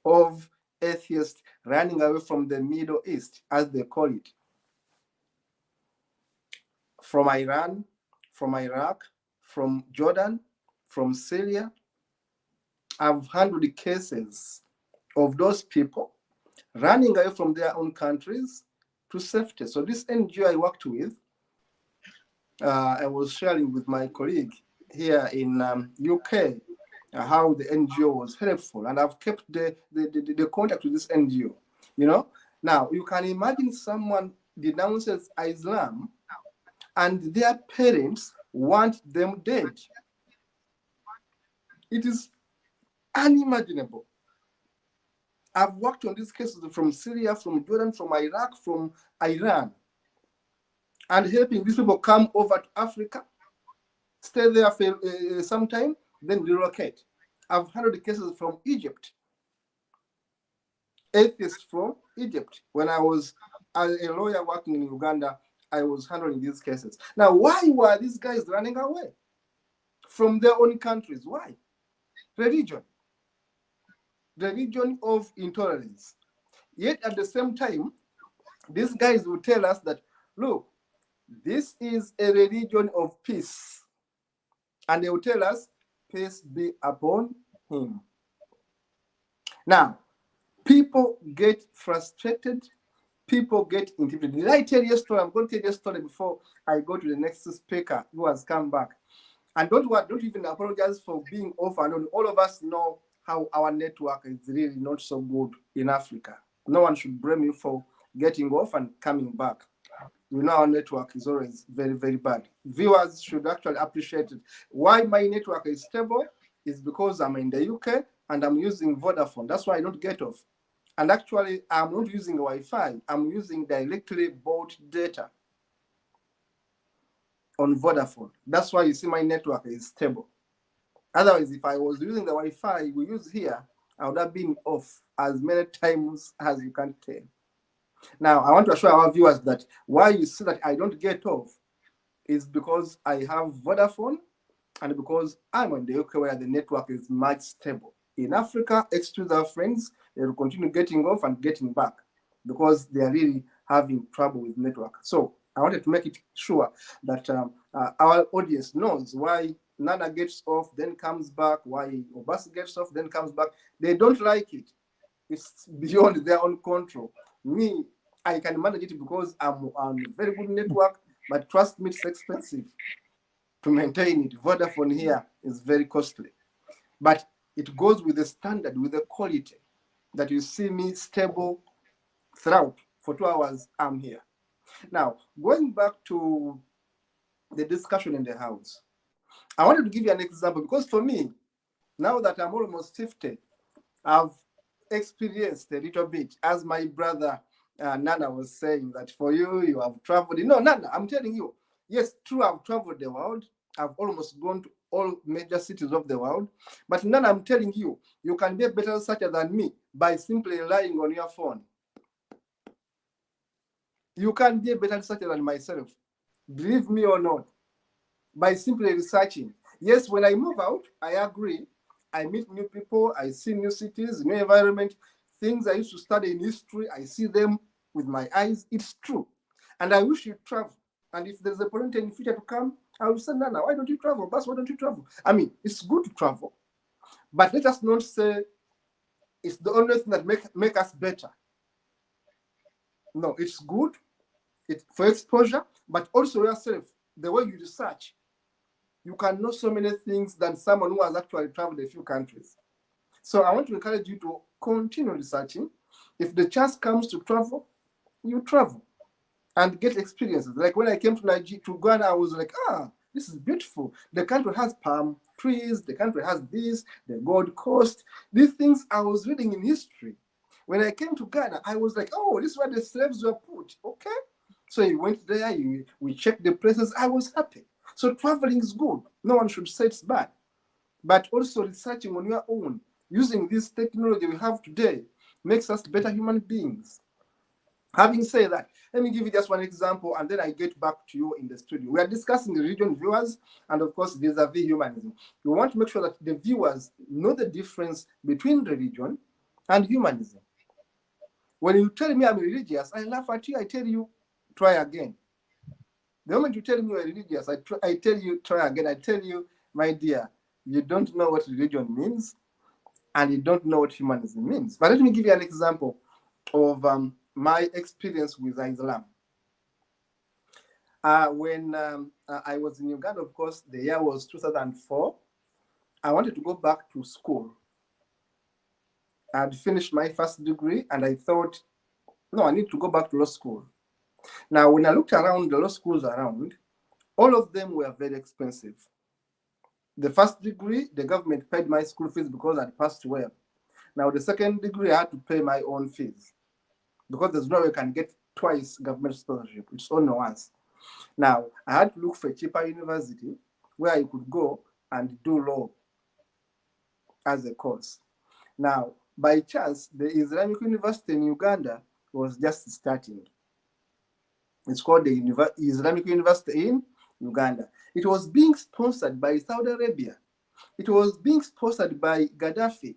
of atheists running away from the Middle East, as they call it. From Iran, from Iraq, from Jordan, from Syria. I've handled the cases of those people running away from their own countries to safety. So this NGO I worked with, I was sharing with my colleague here in UK how the NGO was helpful, and I've kept the contact with this NGO. Now you can imagine someone denounces Islam and their parents want them dead. It is unimaginable. I've worked on these cases from Syria, from Jordan, from Iraq, from Iran, and helping these people come over to Africa, stay there for some time, then relocate. I've handled cases from Egypt, atheists from Egypt. When I was a lawyer working in Uganda, I was handling these cases. Now, why were these guys running away from their own countries? Why? Religion. religion of intolerance. Yet at the same time, these guys will tell us that, look, this is a religion of peace. And they will tell us, peace be upon him. Now, people get frustrated, people get intimidated. Did I tell you a story? I'm going to tell you a story before I go to the next speaker who has come back. And don't even apologize for being off and on. All of us know how our network is really not so good in Africa. No one should blame you for getting off and coming back. We know our network is always very, very bad. Viewers should actually appreciate it. Why my network is stable is because I'm in the UK and I'm using Vodafone. That's why I don't get off. And actually, I'm not using Wi-Fi. I'm using directly bought data on Vodafone. That's why you see my network is stable. Otherwise, if I was using the Wi-Fi we use here, I would have been off as many times as you can tell. Now, I want to assure our viewers that why you see that I don't get off is because I have Vodafone and because I'm in the UK where the network is much stable. In Africa, excuse our friends, they will continue getting off and getting back because they are really having trouble with network. So I wanted to make it sure that our audience knows why Nana gets off, then comes back, why Obasi gets off, then comes back. They don't like it. It's beyond their own control. Me, I can manage it because I'm on a very good network, but trust me, it's expensive to maintain it. Vodafone here is very costly. But it goes with the standard, with the quality that you see me stable throughout. For 2 hours, I'm here. Now, going back to the discussion in the house, I wanted to give you an example because for me, now that I'm almost 50, I've experienced a little bit, as my brother Nana was saying, that for you, you have traveled. No, Nana, I'm telling you, yes, true, I've traveled the world. I've almost gone to all major cities of the world. But Nana, I'm telling you, you can be a better researcher than me by simply relying on your phone. You can be a better researcher than myself, believe me or not, by simply researching. Yes, when I move out, I agree. I meet new people, I see new cities, new environment, things I used to study in history, I see them with my eyes. It's true. And I wish you travel. And if there's a opportunity in the future to come, I will say, Nana, why don't you travel? Bas, why don't you travel? I mean, it's good to travel. But let us not say it's the only thing that make us better. No, it's good for exposure, but also yourself, the way you research, you can know so many things than someone who has actually traveled a few countries. So I want to encourage you to continue researching. If the chance comes to travel, you travel and get experiences. Like when I came to Nigeria, to Ghana, I was like, this is beautiful. The country has palm trees. The country has this, the Gold Coast. These things I was reading in history. When I came to Ghana, I was like, oh, this is where the slaves were put. Okay. So you went there, we checked the places. I was happy. So traveling is good. No one should say it's bad. But also researching on your own, using this technology we have today, makes us better human beings. Having said that, let me give you just one example, and then I get back to you in the studio. We are discussing the religion, viewers, and of course, vis-a-vis humanism. We want to make sure that the viewers know the difference between religion and humanism. When you tell me I'm religious, I laugh at you. I tell you, try again. The moment you tell me you're religious, I tell you, try again. I tell you, my dear, you don't know what religion means, and you don't know what humanism means. But let me give you an example of my experience with Islam. When I was in Uganda, of course, the year was 2004. I wanted to go back to school. I'd finished my first degree, and I thought, no, I need to go back to law school. Now, when I looked around the law schools around, all of them were very expensive. The first degree, the government paid my school fees because I'd passed well. Now, the second degree, I had to pay my own fees because there's no way I can get twice government scholarship. It's only once. Now, I had to look for a cheaper university where I could go and do law as a course. Now, by chance, the Islamic University in Uganda was just starting. It's called the Islamic University in Uganda. It was being sponsored by Saudi Arabia. It was being sponsored by Gaddafi.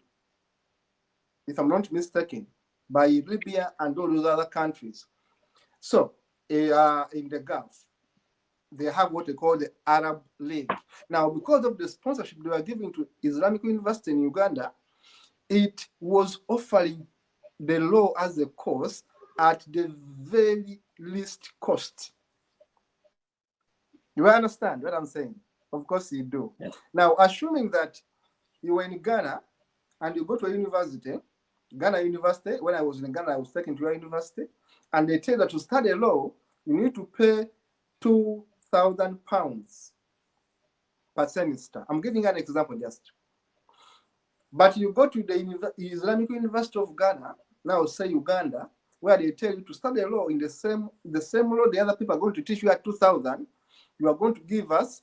if I'm not mistaken, by Libya and all those other countries. So in the Gulf, they have what they call the Arab League. Now, because of the sponsorship they were giving to Islamic University in Uganda, it was offering the law as a course at the very least cost. You understand what I'm saying? Of course you do. Yeah. Now, assuming that you were in Ghana and you go to a university, Ghana University, when I was in Ghana, I was taken to a university, and they tell you that to study law, you need to pay £2,000 per semester. I'm giving an example just. But you go to the Islamic University of Ghana, now say Uganda, where they tell you to study law in the same law the other people are going to teach you at 2,000, you are going to give us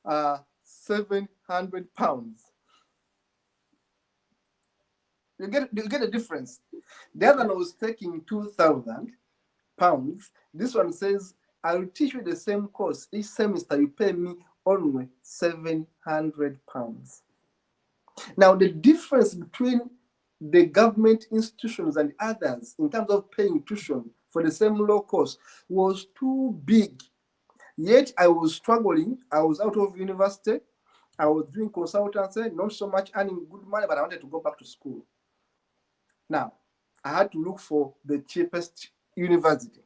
£700. You get the difference. The other one was taking £2,000. This one says, I will teach you the same course. Each semester you pay me only £700. Now, the difference between the government institutions and others in terms of paying tuition for the same law course was too big. Yet I was struggling. I was out of university. I was doing consultancy, not so much earning good money, but I wanted to go back to school. Now, I had to look for the cheapest university.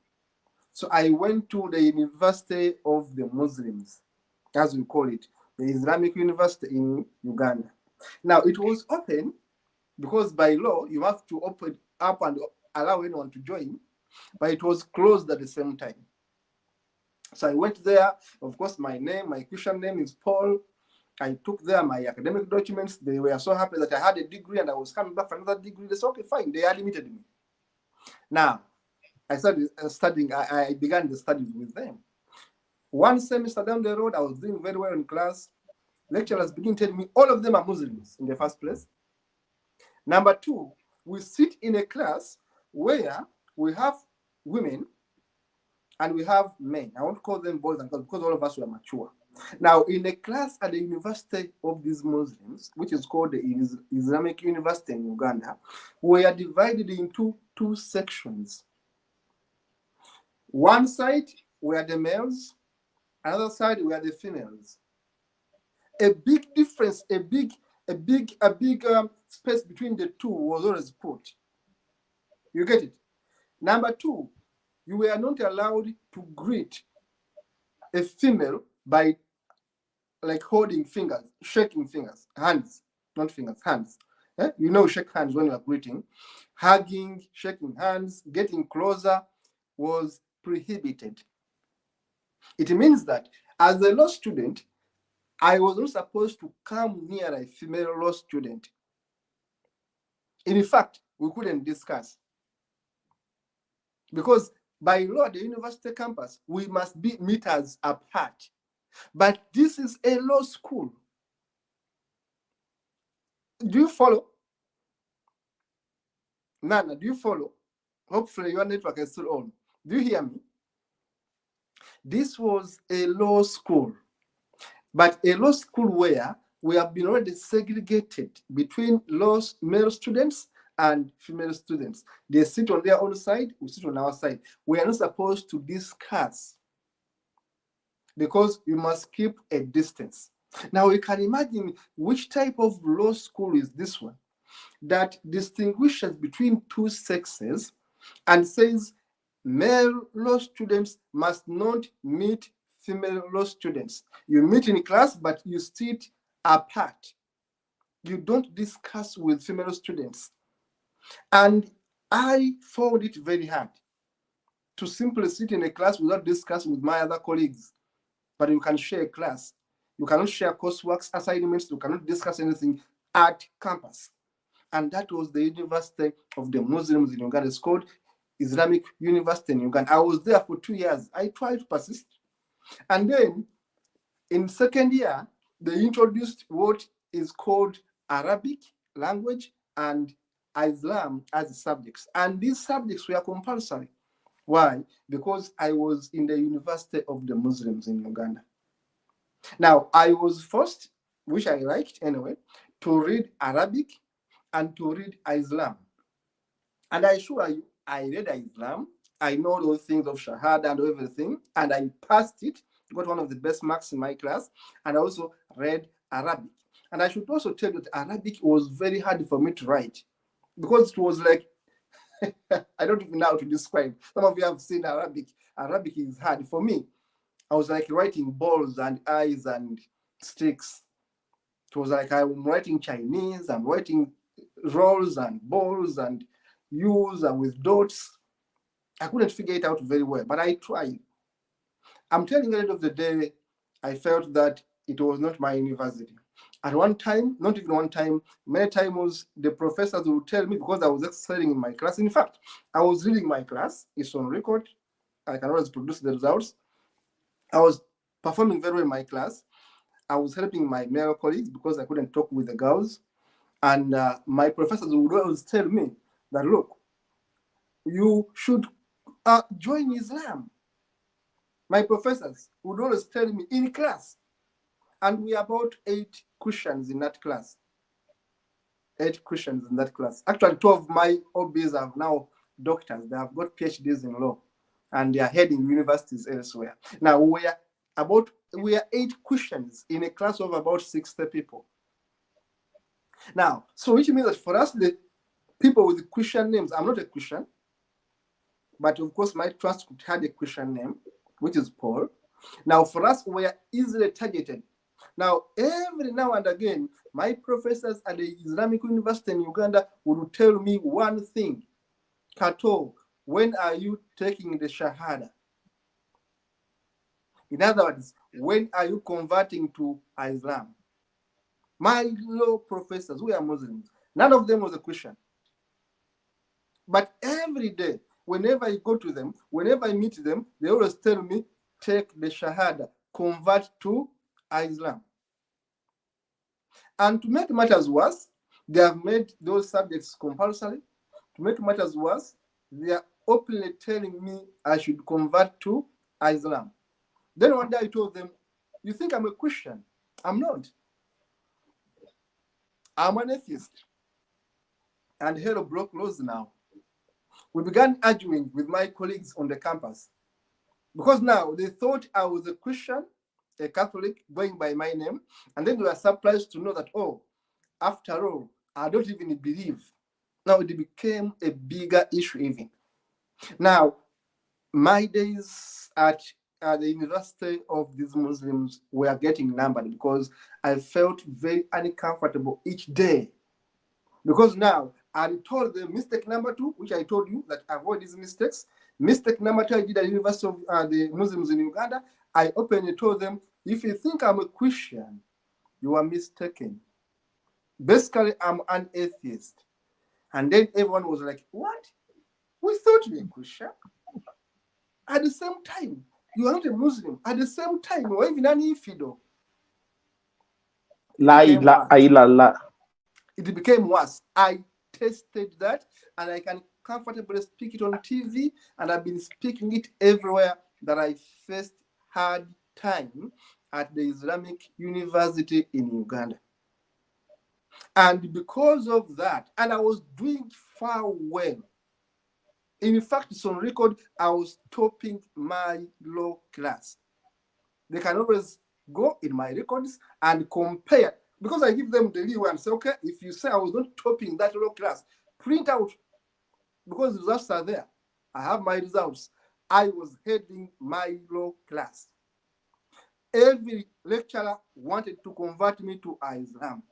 So I went to the University of the Muslims, as we call it, the Islamic University in Uganda. Now, it was open because by law, you have to open up and allow anyone to join, but it was closed at the same time. So I went there. Of course, my Christian name is Paul. I took there my academic documents. They were so happy that I had a degree and I was coming back for another degree. They said, okay, fine. They admitted me. Now, I started studying. I began the studies with them. One semester down the road, I was doing very well in class. Lecturers begin telling me all of them are Muslims in the first place. Number two, we sit in a class where we have women and we have men. I won't call them boys and girls because all of us were mature. Now, in a class at the University of these Muslims, which is called the Islamic University in Uganda, we are divided into two sections. One side were the males, another side were the females. A big difference, a big space between the two was always put. You get it? Number two, you were not allowed to greet a female by like holding fingers, shaking fingers, hands, not fingers, hands. You know, shake hands when you are greeting. Hugging, shaking hands, getting closer was prohibited. It means that as a law student, I was not supposed to come near a female law student. In fact, we couldn't discuss. Because by law, the university campus, we must be meters apart. But this is a law school. Do you follow? Nana, do you follow? Hopefully your network is still on. Do you hear me? This was a law school, but a law school where we have been already segregated between male students and female students. They sit on their own side, we sit on our side. We are not supposed to discuss because you must keep a distance. Now you can imagine which type of law school is this one that distinguishes between two sexes and says male law students must not meet female law students. You meet in class, but you sit apart. You don't discuss with female students. And I found it very hard to simply sit in a class without discussing with my other colleagues. But you can share a class. You cannot share coursework assignments. You cannot discuss anything at campus. And that was the University of the Muslims in Uganda. It's called Islamic University in Uganda. I was there for 2 years. I tried to persist. And then in second year, they introduced what is called Arabic language and Islam as subjects. And these subjects were compulsory. Why? Because I was in the University of the Muslims in Uganda. Now, I was forced, which I liked anyway, to read Arabic and to read Islam. And I assure you, I read Islam. I know those things of Shahada and everything, and I passed it, got one of the best marks in my class, and I also read Arabic. And I should also tell you that Arabic was very hard for me to write because it was like, I don't even know how to describe. Some of you have seen Arabic. Arabic is hard. For me, I was like writing balls and eyes and sticks. It was like I'm writing Chinese, I'm writing rolls and balls and U's and with dots. I couldn't figure it out very well, but I tried. I'm telling you, at the end of the day, I felt that it was not my university. At one time, not even one time, many times the professors would tell me because I was excelling in my class. In fact, I was reading my class, it's on record. I can always produce the results. I was performing very well in my class. I was helping my male colleagues because I couldn't talk with the girls. And my professors would always tell me that, look, you should join Islam. My professors would always tell me in class, and we are about 8 Christians in that class. 8 Christians in that class. Actually, 2 of my OBs are now doctors. They have got PhDs in law, and they are heading universities elsewhere. Now, we are 8 Christians in a class of about 60 people. Now, so which means that for us, the people with the Christian names, I'm not a Christian, but of course my transcript had a Christian name, which is Paul. Now, for us, we are easily targeted. Now, every now and again, my professors at the Islamic University in Uganda would tell me one thing: Kato, when are you taking the Shahada? In other words, when are you converting to Islam? My law professors, who are Muslims, none of them was a Christian. But every day, whenever I go to them, whenever I meet them, they always tell me, take the Shahada, convert to Islam. And to make matters worse, they have made those subjects compulsory. To make matters worse, they are openly telling me I should convert to Islam. Then one day I told them, you think I'm a Christian? I'm not. I'm an atheist. And hell broke loose now. We began arguing with my colleagues on the campus because now they thought I was a Christian, a Catholic, going by my name. And then they were surprised to know that, oh, after all, I don't even believe. Now it became a bigger issue even. Now, my days at the University of these Muslims were getting numbered because I felt very uncomfortable each day. Because now I told them mistake number 2, which I told you that avoid these mistakes. Mistake number 2 I did at the University of the Muslims in Uganda. I openly told them, if you think I'm a Christian, you are mistaken. Basically, I'm an atheist. And then everyone was like, what? We thought you were a Christian. At the same time, you are not a Muslim. At the same time, you are even an infidel. It became worse. I tested that, and I can comfortably speak it on TV, and I've been speaking it everywhere that I first had time at the Islamic University in Uganda. And because of that, and I was doing far well. In fact, it's on record, I was topping my law class. They can always go in my records and compare, because I give them the leeway and say, okay, if you say I was not topping that law class, print out, because the results are there. I have my results. I was heading my law class. Every lecturer wanted to convert me to Islam.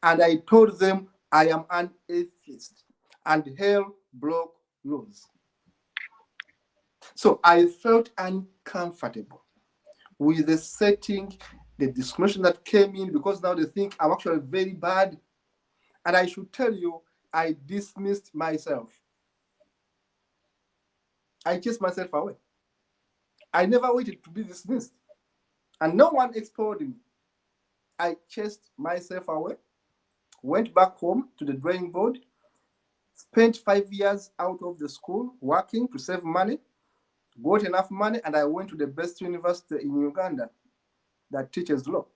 And I told them I am an atheist. And hell broke loose. So I felt uncomfortable with the setting, the discrimination that came in, because now they think I'm actually very bad. And I should tell you, I dismissed myself. I chased myself away. I never waited to be dismissed. And no one expelled me. I chased myself away, went back home to the drawing board, spent 5 years out of the school working to save money, got enough money, and I went to the best university in Uganda that teaches law,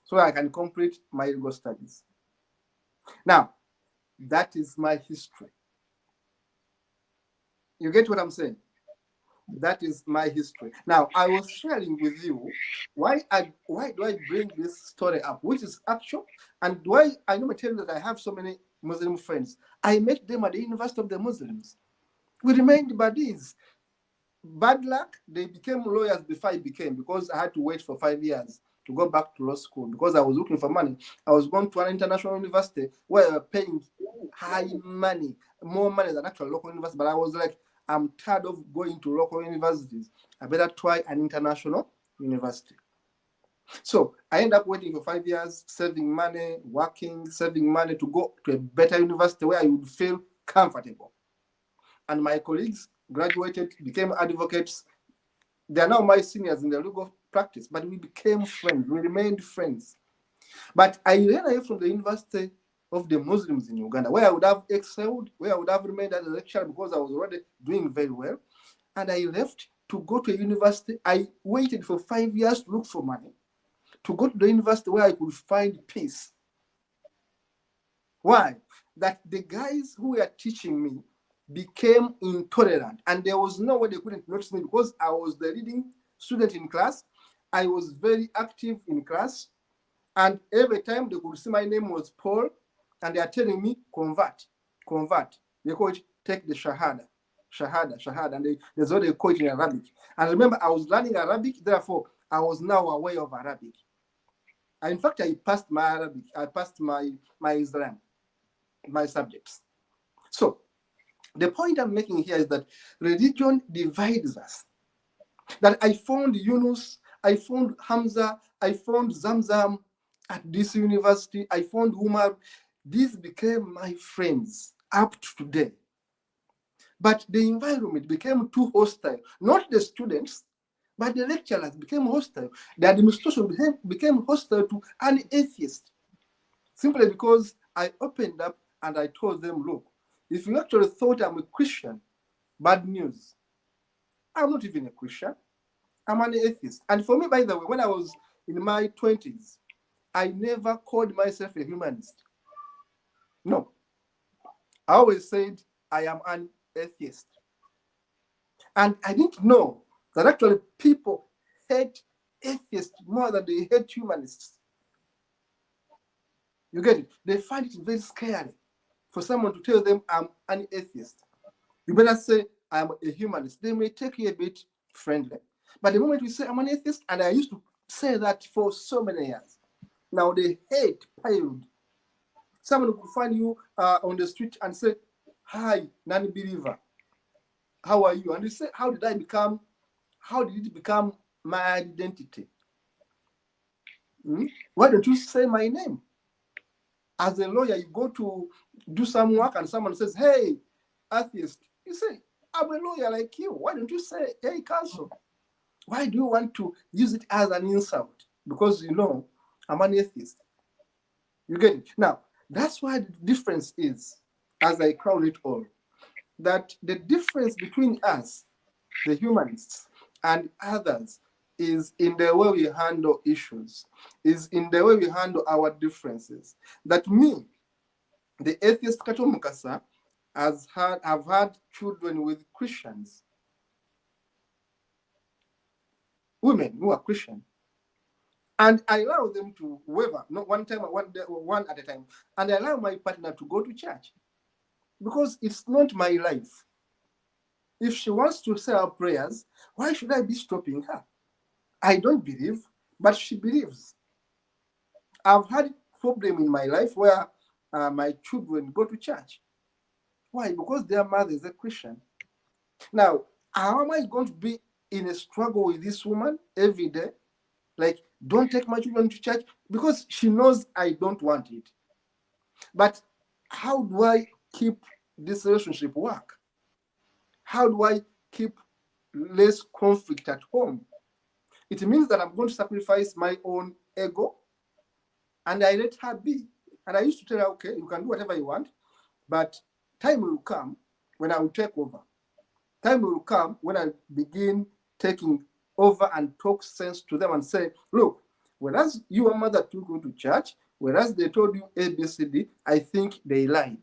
so I can complete my legal studies. Now, That is my history. You get what I'm saying? That is my history. Now, I was sharing with you why do I bring this story up, which is actual, and why I know tell you that I have so many Muslim friends. I met them at the University of the Muslims. We remained buddies. Bad luck, they became lawyers before I became, because I had to wait for 5 years to go back to law school because I was looking for money. I was going to an international university where they were paying high money, more money than actual local university. But I was like, I'm tired of going to local universities. I better try an international university. So I ended up waiting for 5 years, saving money, working, saving money to go to a better university where I would feel comfortable. And my colleagues graduated, became advocates. They are now my seniors in the legal practice, but we became friends. We remained friends. But I ran away from the University of the Muslims in Uganda, where I would have excelled, where I would have remained as a lecturer because I was already doing very well. And I left to go to a university. I waited for 5 years to look for money, to go to the university where I could find peace. Why? That the guys who were teaching me became intolerant, and there was no way they couldn't notice me because I was the leading student in class. I was very active in class, and every time they could see my name was Paul, and they are telling me, convert. They call it, take the shahada, and there's what they call it in Arabic. And remember, I was learning Arabic, therefore I was now aware of Arabic. And in fact, I passed my Arabic, I passed my Islam, my subjects. So the point I'm making here is that religion divides us. That I found Yunus, I found Hamza, I found Zamzam at this university, I found Umar. These became my friends up to today. But the environment became too hostile. Not the students, but the lecturers became hostile. The administration became hostile to an atheist. Simply because I opened up and I told them, look, if you actually thought I'm a Christian, bad news. I'm not even a Christian. I'm an atheist. And for me, by the way, when I was in my 20s, I never called myself a humanist. No. I always said I am an atheist. And I didn't know that actually people hate atheists more than they hate humanists. You get it? They find it very scary for someone to tell them I'm an atheist. You better say I'm a humanist. They may take you a bit friendly. But the moment we say I'm an atheist, and I used to say that for so many years, now they hate piled. Someone could find you on the street and say, hi, non-believer. How are you? And you say, how did it become my identity? Why don't you say my name? As a lawyer, you go to do some work and someone says, hey, atheist. You say, I'm a lawyer like you. Why don't you say, hey, counsel? Why do you want to use it as an insult? Because you know, I'm an atheist. You get it? Now, that's why the difference is, as I crown it all, that the difference between us, the humanists, and others is in the way we handle issues, is in the way we handle our differences. That me, the atheist Kato Mukasa, have had children with Christians, women who are Christian, and I allow them to waver, not one at a time, and I allow my partner to go to church because it's not my life. If she wants to say her prayers, why should I be stopping her? I don't believe, but she believes. I've had problem in my life where my children go to church. Why? Because their mother is a Christian. Now, how am I going to be in a struggle with this woman every day? Like, don't take my children to church, because she knows I don't want it. But how do I keep this relationship work? How do I keep less conflict at home? It means that I'm going to sacrifice my own ego, and I let her be. And I used to tell her, okay, you can do whatever you want, but time will come when I will take over. Time will come when I begin taking over and talk sense to them and say, look, whereas your mother took you to church, whereas they told you A, B, C, D, I think they lied.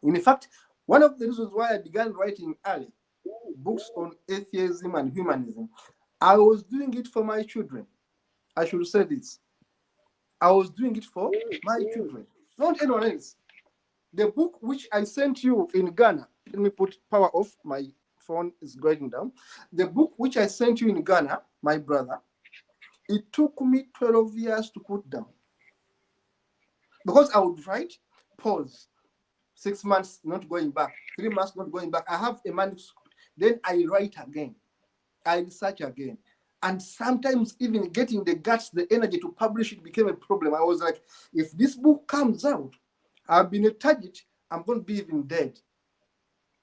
In fact, one of the reasons why I began writing early books on atheism and humanism, I was doing it for my children. I should say this. I was doing it for my children, not anyone else. The book which I sent you in Ghana, let me put power off, my phone is going down. The book which I sent you in Ghana, my brother, it took me 12 years to put down. Because I would write, pause, 6 months not going back, 3 months not going back. I have a manuscript. Then I write again. I research again. And sometimes even getting the guts, the energy to publish it became a problem. I was like, if this book comes out, I've been a target, I'm going to be even dead.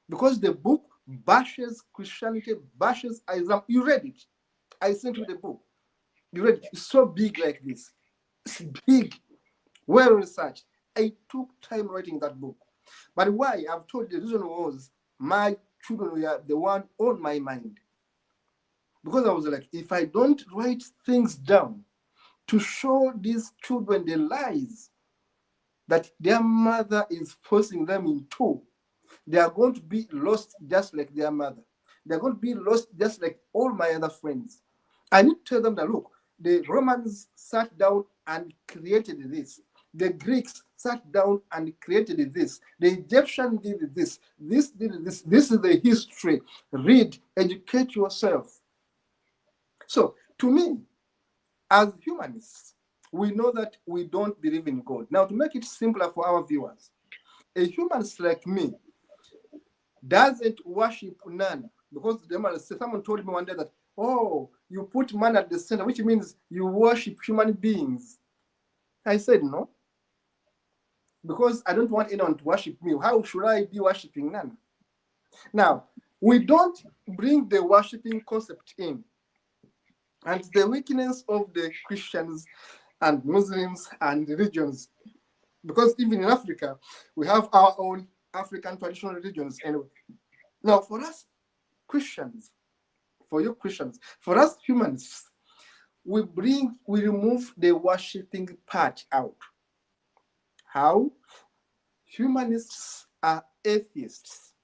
Because the book bashes Christianity, bashes Islam. You read it. I sent you the book. You read it. It's so big like this. It's big, well researched. I took time writing that book. But why? I've told you the reason was my children were the one on my mind. Because I was like, if I don't write things down to show these children the lies that their mother is forcing them into, they are going to be lost just like their mother. They're going to be lost just like all my other friends. I need to tell them that, look, the Romans sat down and created this. The Greeks sat down and created this. The Egyptians did this. This did this. This is the history. Read, educate yourself. So, to me, as humanists, we know that we don't believe in God. Now, to make it simpler for our viewers, a humanist like me doesn't worship none, because someone told me one day that, oh, you put man at the center, which means you worship human beings. I said no, because I don't want anyone to worship me. How should I be worshiping none? Now, we don't bring the worshiping concept in. And the weakness of the Christians and Muslims and religions, because even in Africa, we have our own African traditional religions anyway. Now, for us Christians, for you Christians, for us humanists, we remove the worshiping part out. How? Humanists are atheists.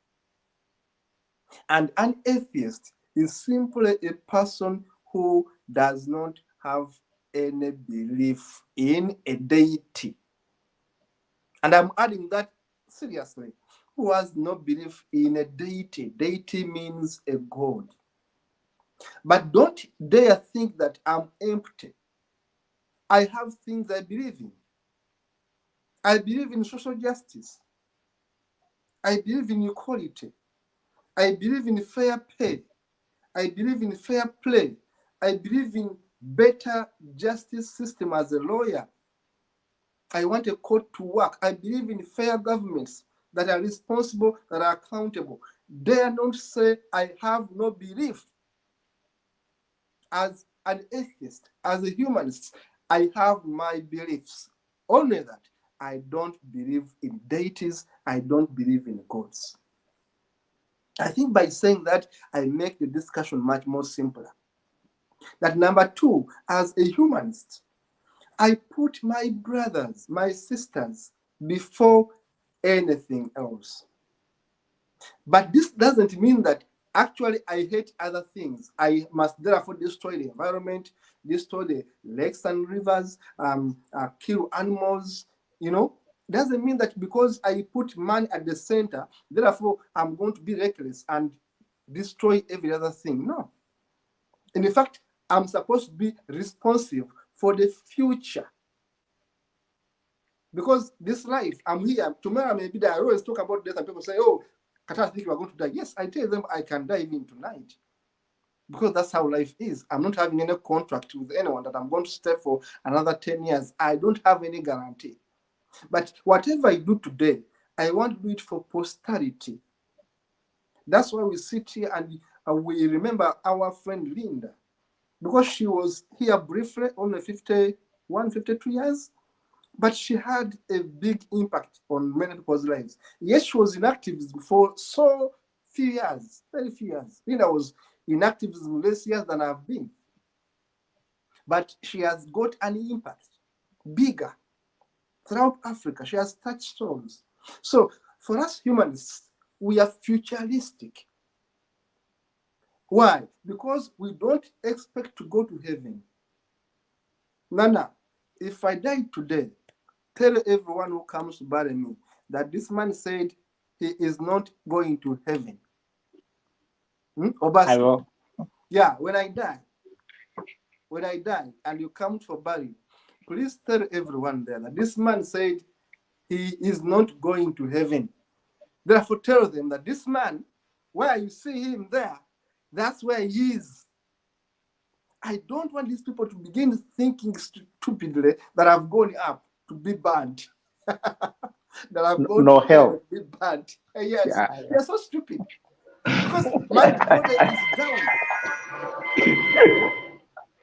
And an atheist is simply a person who does not have any belief in a deity. And I'm adding that seriously. Who has no belief in a deity? Deity means a God. But don't dare think that I'm empty. I have things I believe in. I believe in social justice. I believe in equality. I believe in fair pay. I believe in fair play. I believe in better justice system as a lawyer. I want a court to work. I believe in fair governments that are responsible, that are accountable. Dare not say I have no belief. As an atheist, as a humanist, I have my beliefs. Only that I don't believe in deities. I don't believe in gods. I think by saying that, I make the discussion much more simpler. That number two, as a humanist, I put my brothers, my sisters before anything else. But this doesn't mean that actually I hate other things. I must therefore destroy the environment, destroy the lakes and rivers, kill animals, Doesn't mean that because I put man at the center, therefore I'm going to be reckless and destroy every other thing. No. In fact, I'm supposed to be responsive for the future. Because this life, I'm here, tomorrow I may be there. I always talk about death and people say, oh, Qatar, I think you are going to die. Yes, I tell them I can die even tonight. Because that's how life is. I'm not having any contract with anyone that I'm going to stay for another 10 years. I don't have any guarantee. But whatever I do today, I want to do it for posterity. That's why we sit here and we remember our friend Linda. Because she was here briefly, only 51, 52 years. But she had a big impact on many people's lives. Yes, she was in activism for so few years, very few years. Linda was in activism less years than I've been. But she has got an impact, bigger, throughout Africa. She has touched souls. So For us humanists, we are futuristic. Why? Because we don't expect to go to heaven. Nana, if I die today, tell everyone who comes to bury me that this man said he is not going to heaven. I will. Yeah, when I die and you come for burial, please tell everyone there that this man said he is not going to heaven. Therefore, tell them that this man, where you see him there, that's where he is. I don't want these people to begin thinking stupidly that I've gone up to be burned. That I've gone No to hell. be burned. Yes, Yeah. they're so stupid. Because my body is down.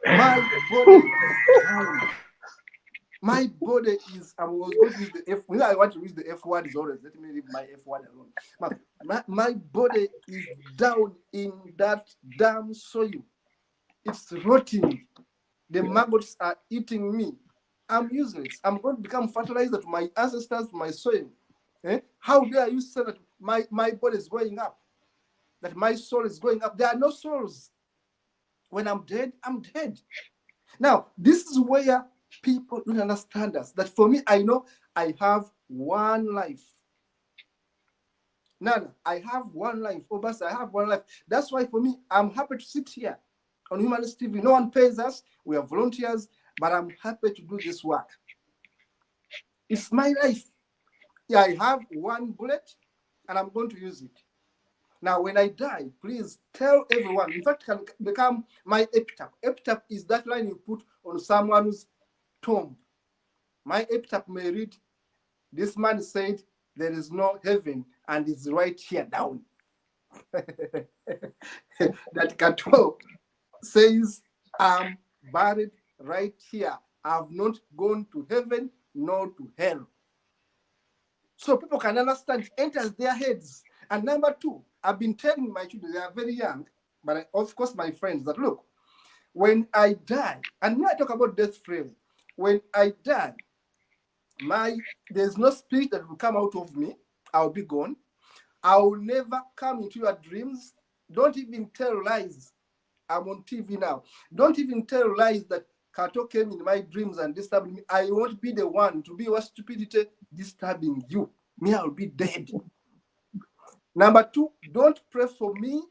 My body is down. My body is, I was going to use the F, when I want to use the F word is always, let me leave my F word alone. My body is down in that damn soil. It's rotting. The maggots are eating me. I'm useless. I'm going to become fertilizer to my ancestors, to my soil. How dare you say that my body is going up? That my soul is going up? There are no souls. When I'm dead, I'm dead. Now, this is where people don't understand us. That for me, I know I have one life. Nana, I have one life. Obasa, I have one life. That's why for me, I'm happy to sit here on Humanist TV. No one pays us. We are volunteers, but I'm happy to do this work. It's my life. Yeah, I have one bullet, and I'm going to use it. Now, when I die, please tell everyone. In fact, can become my epitaph. Epitaph is that line you put on someone's tomb. My epitaph may read, "This man said there is no heaven, and it's right here down." That Kato says, "I'm buried right here. I've not gone to heaven nor to hell." So people can understand, it enters their heads. And number two, I've been telling my children, they are very young, but of course my friends, that look, when I die, and when I talk about death freely, when I die, there's no spirit that will come out of me. I'll be gone. I'll never come into your dreams. Don't even tell lies. I'm on TV now. Don't even tell lies that Kato came in my dreams and disturbed me. I won't be the one to be your stupidity disturbing you. Me, I'll be dead. Number two, don't pray for me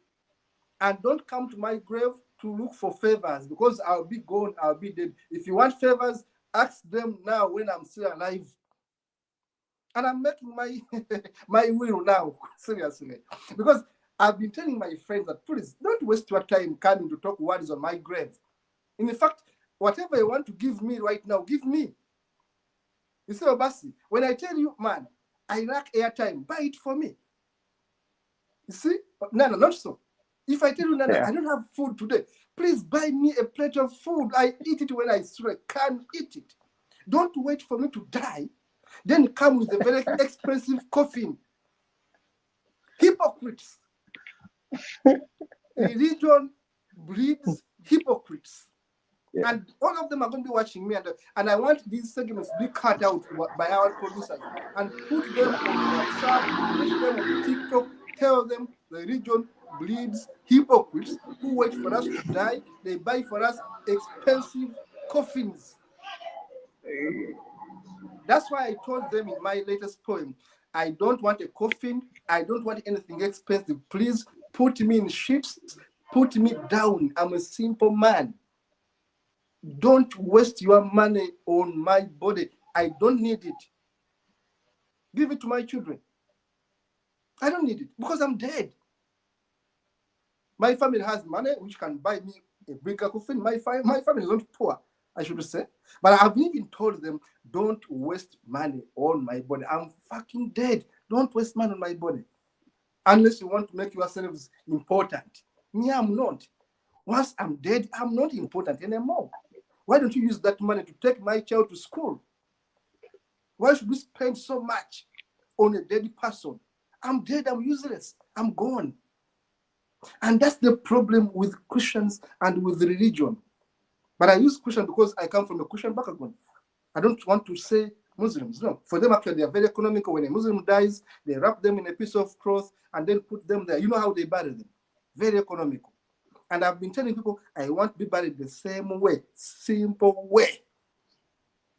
and don't come to my grave to look for favors because I'll be gone, I'll be dead. If you want favors, ask them now when I'm still alive. And I'm making my my will now, seriously. Because I've been telling my friends that please don't waste your time coming to talk words on my grave. In fact, whatever you want to give me right now, give me. You see, Obasi, when I tell you, man, I lack airtime, buy it for me. You see? Nana, not so. If I tell you, Nana, I don't have food today, please buy me a plate of food. I eat it when I can eat it. Don't wait for me to die, then come with a very expensive coffin. Hypocrites. Religion breeds hypocrites. Yeah. And all of them are going to be watching me. And I want these segments to be cut out by our producers and put them on WhatsApp, put them on TikTok, tell them the religion breeds hypocrites who wait for us to die. They buy for us expensive coffins. That's why I told them in my latest poem, I don't want a coffin. I don't want anything expensive. Please put me in sheets. Put me down. I'm a simple man. Don't waste your money on my body. I don't need it. Give it to my children. I don't need it because I'm dead. My family has money which can buy me a bigger coffin. My family is not poor, I should say. But I've even told them, don't waste money on my body. I'm fucking dead. Don't waste money on my body. Unless you want to make yourselves important. Me, I'm not. Once I'm dead, I'm not important anymore. Why don't you use that money to take my child to school? Why should we spend so much on a dead person? I'm dead, I'm useless, I'm gone. And that's the problem with Christians and with religion. But I use Christian because I come from a Christian background. I don't want to say Muslims. No, for them actually they are very economical. When a Muslim dies, they wrap them in a piece of cloth and then put them there. You know how they bury them? Very economical. And I've been telling people, I want to be buried the same way, simple way.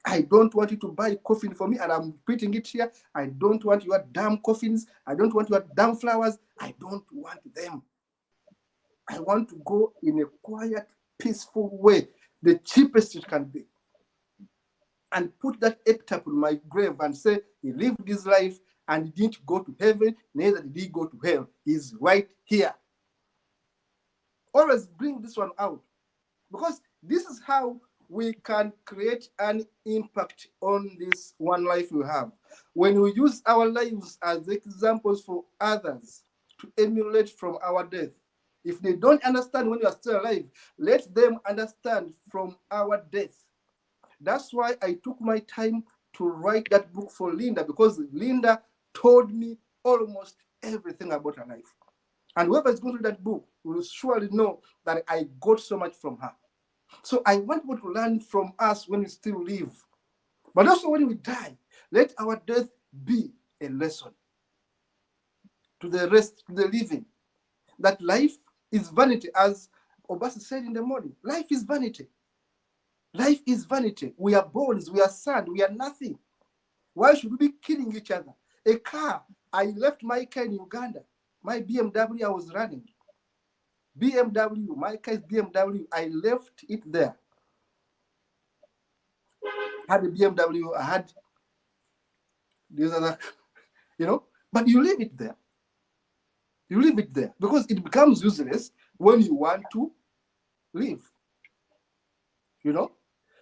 I don't want you to buy a coffin for me, and I'm putting it here. I don't want your damn coffins. I don't want your damn flowers. I don't want them. I want to go in a quiet, peaceful way, the cheapest it can be, and put that epitaph on my grave and say, he lived his life and he didn't go to heaven, neither did he go to hell. He's right here. Always bring this one out, because this is how we can create an impact on this one life we have. When we use our lives as examples for others to emulate from our death. If they don't understand when you are still alive, let them understand from our death. That's why I took my time to write that book for Linda, because Linda told me almost everything about her life. And whoever is going to read that book will surely know that I got so much from her. So I want people to learn from us when we still live. But also when we die, let our death be a lesson to the rest, to the living, that life is vanity, as Obasi said in the morning. Life is vanity. Life is vanity. We are bones, we are sand, we are nothing. Why should we be killing each other? A car, I left my car in Uganda. My BMW I was running. BMW, my car is BMW. I left it there. I had a BMW, I had these other, but you leave it there. You leave it there because it becomes useless when you want to leave.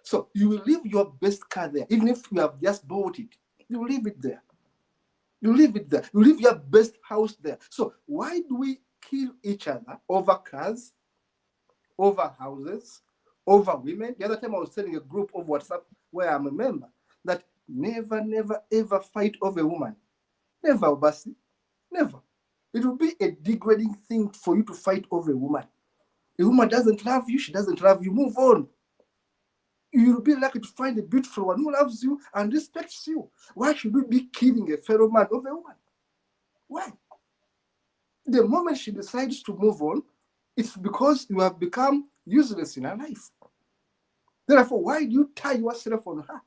So you will leave your best car there, even if you have just bought it. You leave it there. You leave it there. You leave your best house there. So why do we kill each other over cars, over houses, over women? The other time I was telling a group of WhatsApp where I'm a member that never, never, ever fight over a woman. Never, Obasi. Never. It will be a degrading thing for you to fight over a woman. A woman doesn't love you, she doesn't love you, move on. You'll be lucky to find a beautiful one who loves you and respects you. Why should we be killing a fellow man over a woman? Why? The moment she decides to move on, it's because you have become useless in her life. Therefore, why do you tie yourself on her?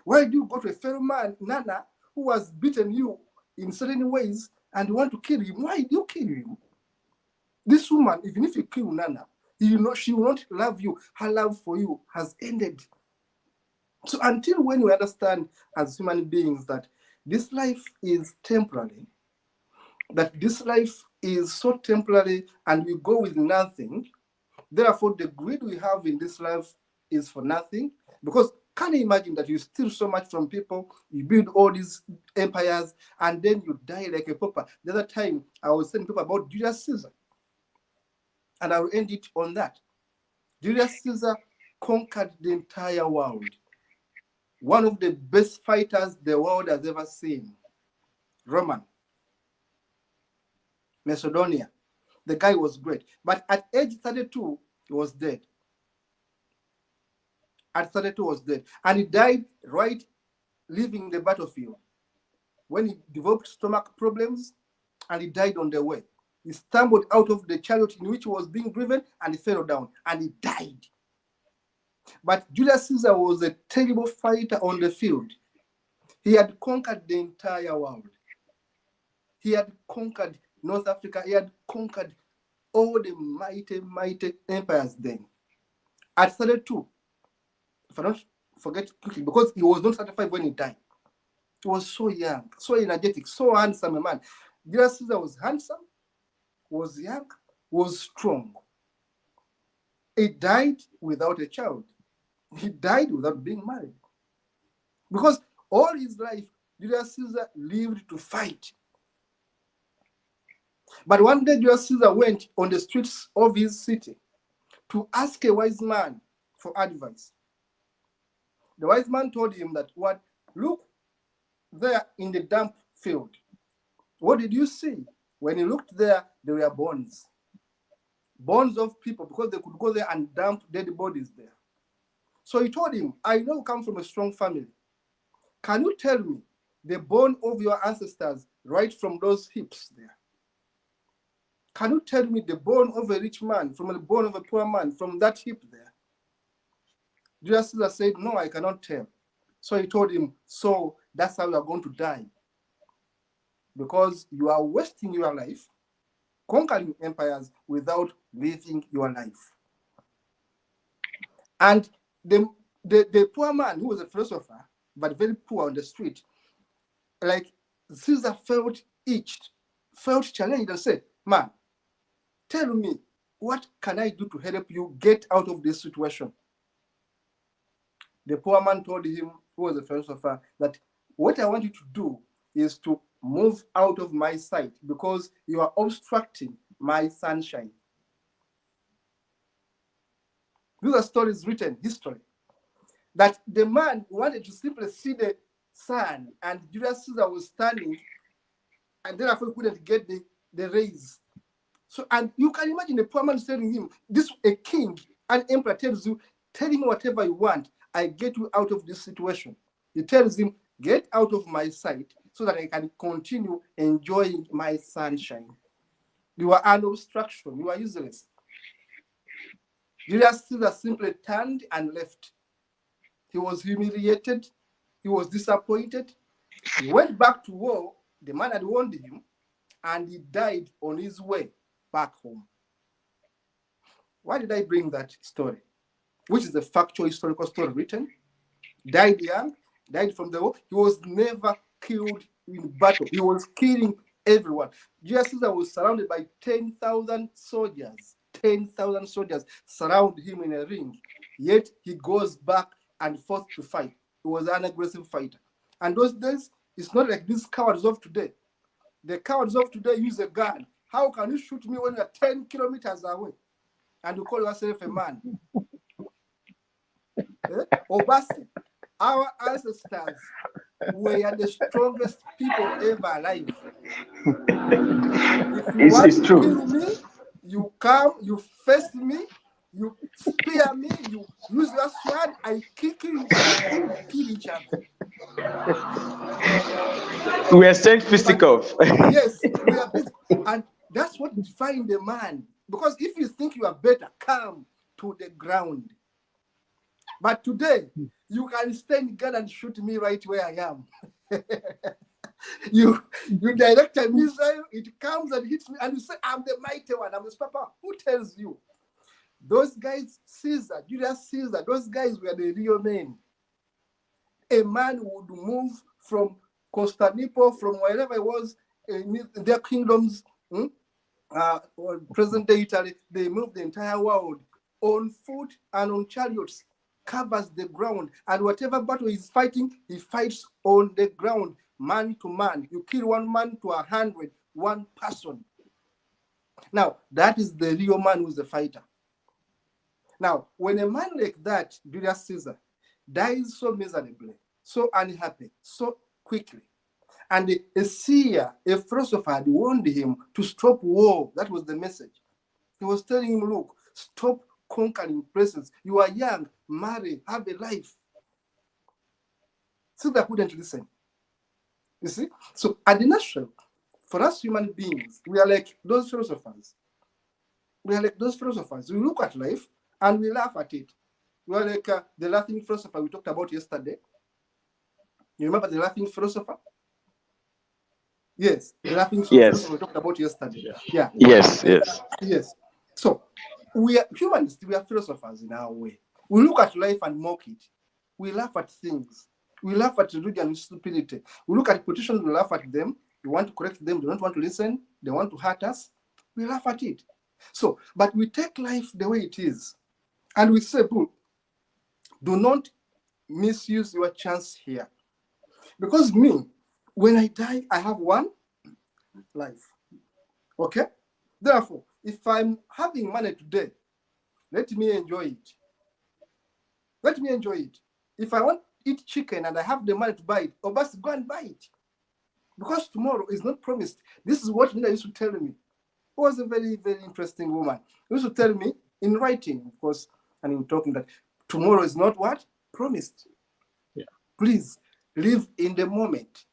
Why do you go to a fellow man, Nana, who has beaten you in certain ways and you want to kill him? Why do you kill him? This woman, even if you kill Nana, she will not love you. Her love for you has ended. So until when we understand as human beings that this life is temporary, that this life is so temporary and we go with nothing, therefore the greed we have in this life is for nothing. Because can you imagine that you steal so much from people, you build all these empires, and then you die like a pauper? The other time I was telling people about Julius Caesar, and I will end it on that. Julius Caesar conquered the entire world. One of the best fighters the world has ever seen. Roman. Macedonia. The guy was great. But at age 32, he was dead. At 32, he was dead. And he died right leaving the battlefield. When he developed stomach problems, and he died on the way. He stumbled out of the chariot in which he was being driven, and he fell down, and he died. But Julius Caesar was a terrible fighter on the field. He had conquered the entire world. He had conquered North Africa. He had conquered all the mighty, mighty empires then. At 32, if I don't forget quickly, because he was not 35 when he died. He was so young, so energetic, so handsome a man. Julius Caesar was handsome, was young, was strong. He died without a child. He died without being married. Because all his life, Julius Caesar lived to fight. But one day, Julius Caesar went on the streets of his city to ask a wise man for advice. The wise man told him that, look there in the damp field. What did you see? When he looked there, there were bones. Bones of people, because they could go there and dump dead bodies there. So he told him, I know you come from a strong family. Can you tell me the bone of your ancestors right from those hips there? Can you tell me the bone of a rich man from the bone of a poor man from that hip there? Julius Caesar said, no, I cannot tell. So he told him, so that's how you are going to die. Because you are wasting your life conquering empires without living your life. And the poor man who was a philosopher, but very poor on the street, like Caesar felt itched, felt challenged and said, man, tell me, what can I do to help you get out of this situation? The poor man told him, who was a philosopher, that what I want you to do is to move out of my sight because you are obstructing my sunshine. These are stories written, history, that the man wanted to simply see the sun, and Julius Caesar was standing, and therefore couldn't get the rays. So, and you can imagine the poor man telling him, this a king, an emperor tells you, tell me whatever you want, I get you out of this situation. He tells him, get out of my sight so that I can continue enjoying my sunshine. You are an obstruction, you are useless. Julius Caesar simply turned and left. He was humiliated, he was disappointed. He went back to war, the man had warned him, and he died on his way back home. Why did I bring that story? Which is a factual historical story written. Died young, died from the war. He was never killed in battle. He was killing everyone. Julius Caesar was surrounded by 10,000 soldiers. 10,000 soldiers surround him in a ring. Yet he goes back and forth to fight. He was an aggressive fighter. And those days, it's not like these cowards of today. The cowards of today use a gun. How can you shoot me when you're 10 kilometers away and you call yourself a man? Obasi, our ancestors were the strongest people ever alive. If you want to kill me, you come, you face me, you spear me, you use your sword, I kick you, you kill each other. We exchange fisticuffs. Yes, we are physical. And that's what defines the man. Because if you think you are better, come to the ground. But today, you can stand gun and shoot me right where I am. you direct a missile, it comes and hits me, and you say, I'm the mighty one, I'm the papa. Who tells you? Those guys, Caesar, Julius Caesar, those guys were the real men. A man would move from Constantinople, from wherever it was, in their kingdoms, present day Italy, they moved the entire world on foot and on chariots, covers the ground, and whatever battle he's fighting, he fights on the ground, man to man. You kill one man to 100, one person. Now, that is the real man who's the fighter. Now, when a man like that, Julius Caesar, dies so miserably, so unhappy, so quickly, and a seer, a philosopher had warned him to stop war. That was the message. He was telling him, look, stop conquering places. You are young, marry, have a life. Caesar couldn't listen. You see? So at the natural, for us human beings, we are like those philosophers. We are like those philosophers. We look at life and we laugh at it. We are like the laughing philosopher we talked about yesterday. You remember the laughing philosopher? Yes, the laughing philosopher we talked about yesterday. Yeah. Yes. Yes. So we are humanists, we are philosophers in our way. We look at life and mock it. We laugh at things. We laugh at religion and stupidity. We look at politicians, we laugh at them. We want to correct them, they don't want to listen, they want to hurt us. We laugh at it. So, but we take life the way it is. And we say, do not misuse your chance here. Because me, when I die, I have one life. Okay? Therefore, if I'm having money today, let me enjoy it. Let me enjoy it. If I want to eat chicken and I have the money to buy it, just go and buy it. Because tomorrow is not promised. This is what Nina used to tell me. Who was a very, very interesting woman. She used to tell me in writing, of course, and in talking, that tomorrow is not what? Promised. Yeah. Please, Live in the moment.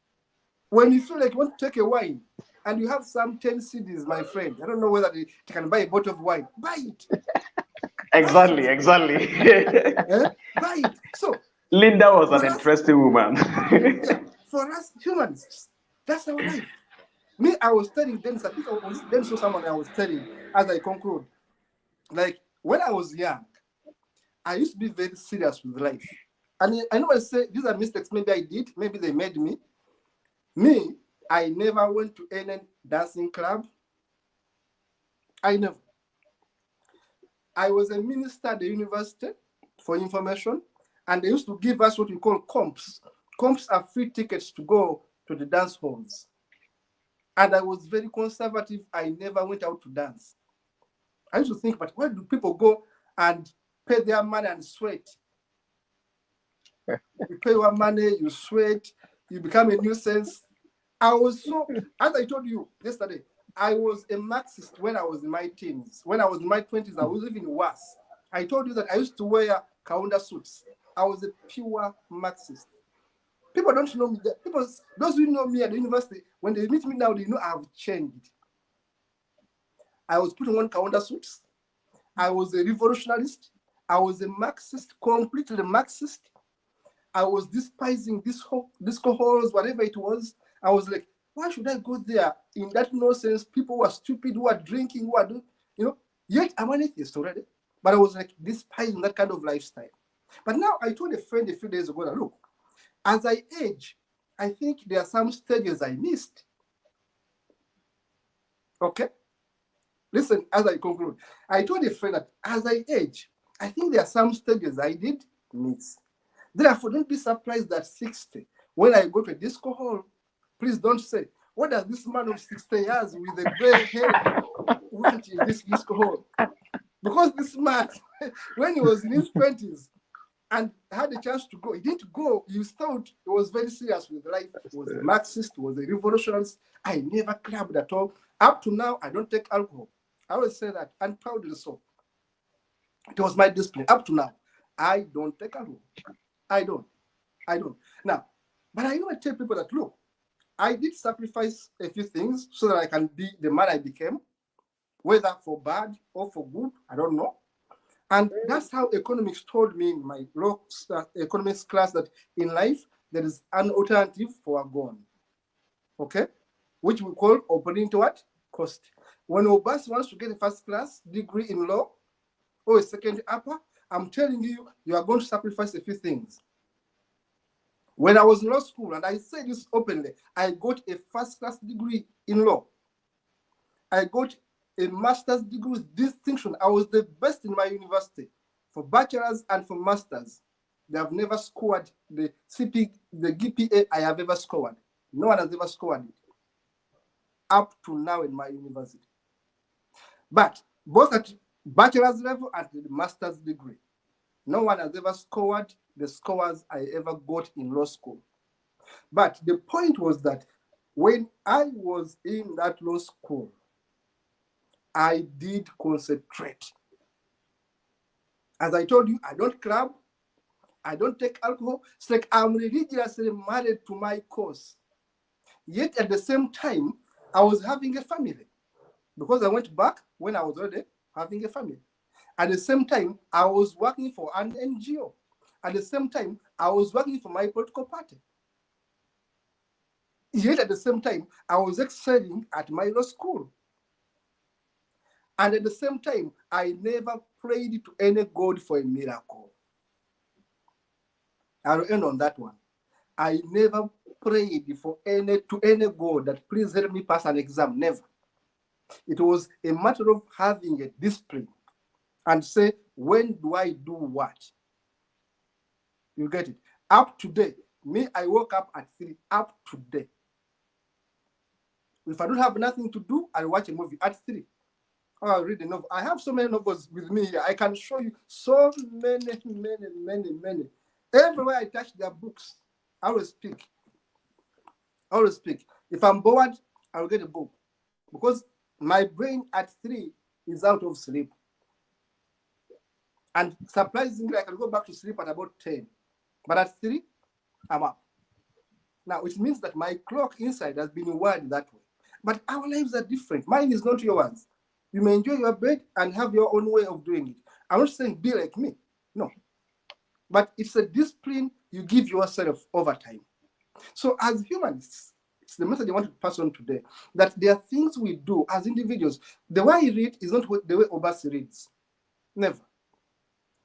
When you feel like you want to take a wine and you have some 10 CDs, my friend, I don't know whether you can buy a bottle of wine. Buy it. Exactly, exactly. Buy it. So, Linda was an for us, interesting woman. yeah, for us humanists, that's our life. Me, I was telling Dennis, I think I was Dennis or someone I was telling as I conclude. Like when I was young, I used to be very serious with life. And I know I say these are mistakes maybe I did, maybe they made me. Me, I never went to any dancing club. I never. I was a minister at the university for information, and they used to give us what we call comps. Comps are free tickets to go to the dance halls. And I was very conservative. I never went out to dance. I used to think, but why do people go and pay their money and sweat? You pay your money, you sweat, you become a nuisance. I was so, as I told you yesterday, I was a Marxist when I was in my teens. When I was in my 20s, I was even worse. I told you that I used to wear Kaunda suits. I was a pure Marxist. People don't know me. People, those who know me at the university, when they meet me now, they know I've changed. I was putting on Kaunda suits. I was a revolutionarist. I was a Marxist, completely Marxist. I was despising disco halls, whatever it was. I was like, why should I go there in that nonsense? People who are stupid, who are drinking, who are doing, yet I'm an atheist already. But I was like despising that kind of lifestyle. But now I told a friend a few days ago that, look, as I age, I think there are some stages I missed. Okay? Listen, as I conclude, I told a friend that as I age, I think there are some stages I did miss. Therefore, don't be surprised that 60, when I go to a disco hall, please don't say, what does this man of 60 years with a gray head want in this disco hall? Because this man, when he was in his 20s and had a chance to go, he didn't go. He thought he was very serious with life. He was a Marxist, he was a revolutionist. I never clubbed at all. Up to now, I don't take alcohol. I always say that, and proudly so. It was my discipline. Up to now, I don't take alcohol. I don't. Now, but I want to tell people that, look, I did sacrifice a few things so that I can be the man I became, whether for bad or for good, I don't know. And that's how economics told me in my law economics class that in life, there is an alternative for a goal. Okay? Which we call operating to what? Cost. When Obas wants to get a first class degree in law or a second upper, I'm telling you, you are going to sacrifice a few things. When I was in law school, and I say this openly, I got a first-class degree in law. I got a master's degree with distinction. I was the best in my university for bachelor's and for master's. They have never scored the GPA I have ever scored. No one has ever scored it up to now in my university. But both at bachelor's level and the master's degree, no one has ever scored the scores I ever got in law school. But the point was that when I was in that law school, I did concentrate. As I told you, I don't club, I don't take alcohol. It's like I'm religiously married to my course. Yet at the same time, I was having a family because I went back when I was already having a family. At the same time, I was working for an NGO. At the same time, I was working for my political party. Yet at the same time, I was excelling at my law school. And at the same time, I never prayed to any God for a miracle. I'll end on that one. I never prayed to any God that please help me pass an exam. Never. It was a matter of having a discipline and say, when do I do what? You get it? Up to date. Me, I woke up at 3, up to date. If I don't have nothing to do, I watch a movie at 3. Or I'll read a novel. I have so many novels with me here. I can show you so many. Everywhere I touch their books, I will speak. If I'm bored, I'll get a book. Because my brain at 3 is out of sleep. And surprisingly, I can go back to sleep at about 10. But at 3, I'm up. Now, it means that my clock inside has been wired that way. But our lives are different. Mine is not yours. You may enjoy your bed and have your own way of doing it. I'm not saying be like me. No. But it's a discipline you give yourself over time. So as humanists, it's the message I want to pass on today, that there are things we do as individuals. The way I read is not the way Obasi reads. Never.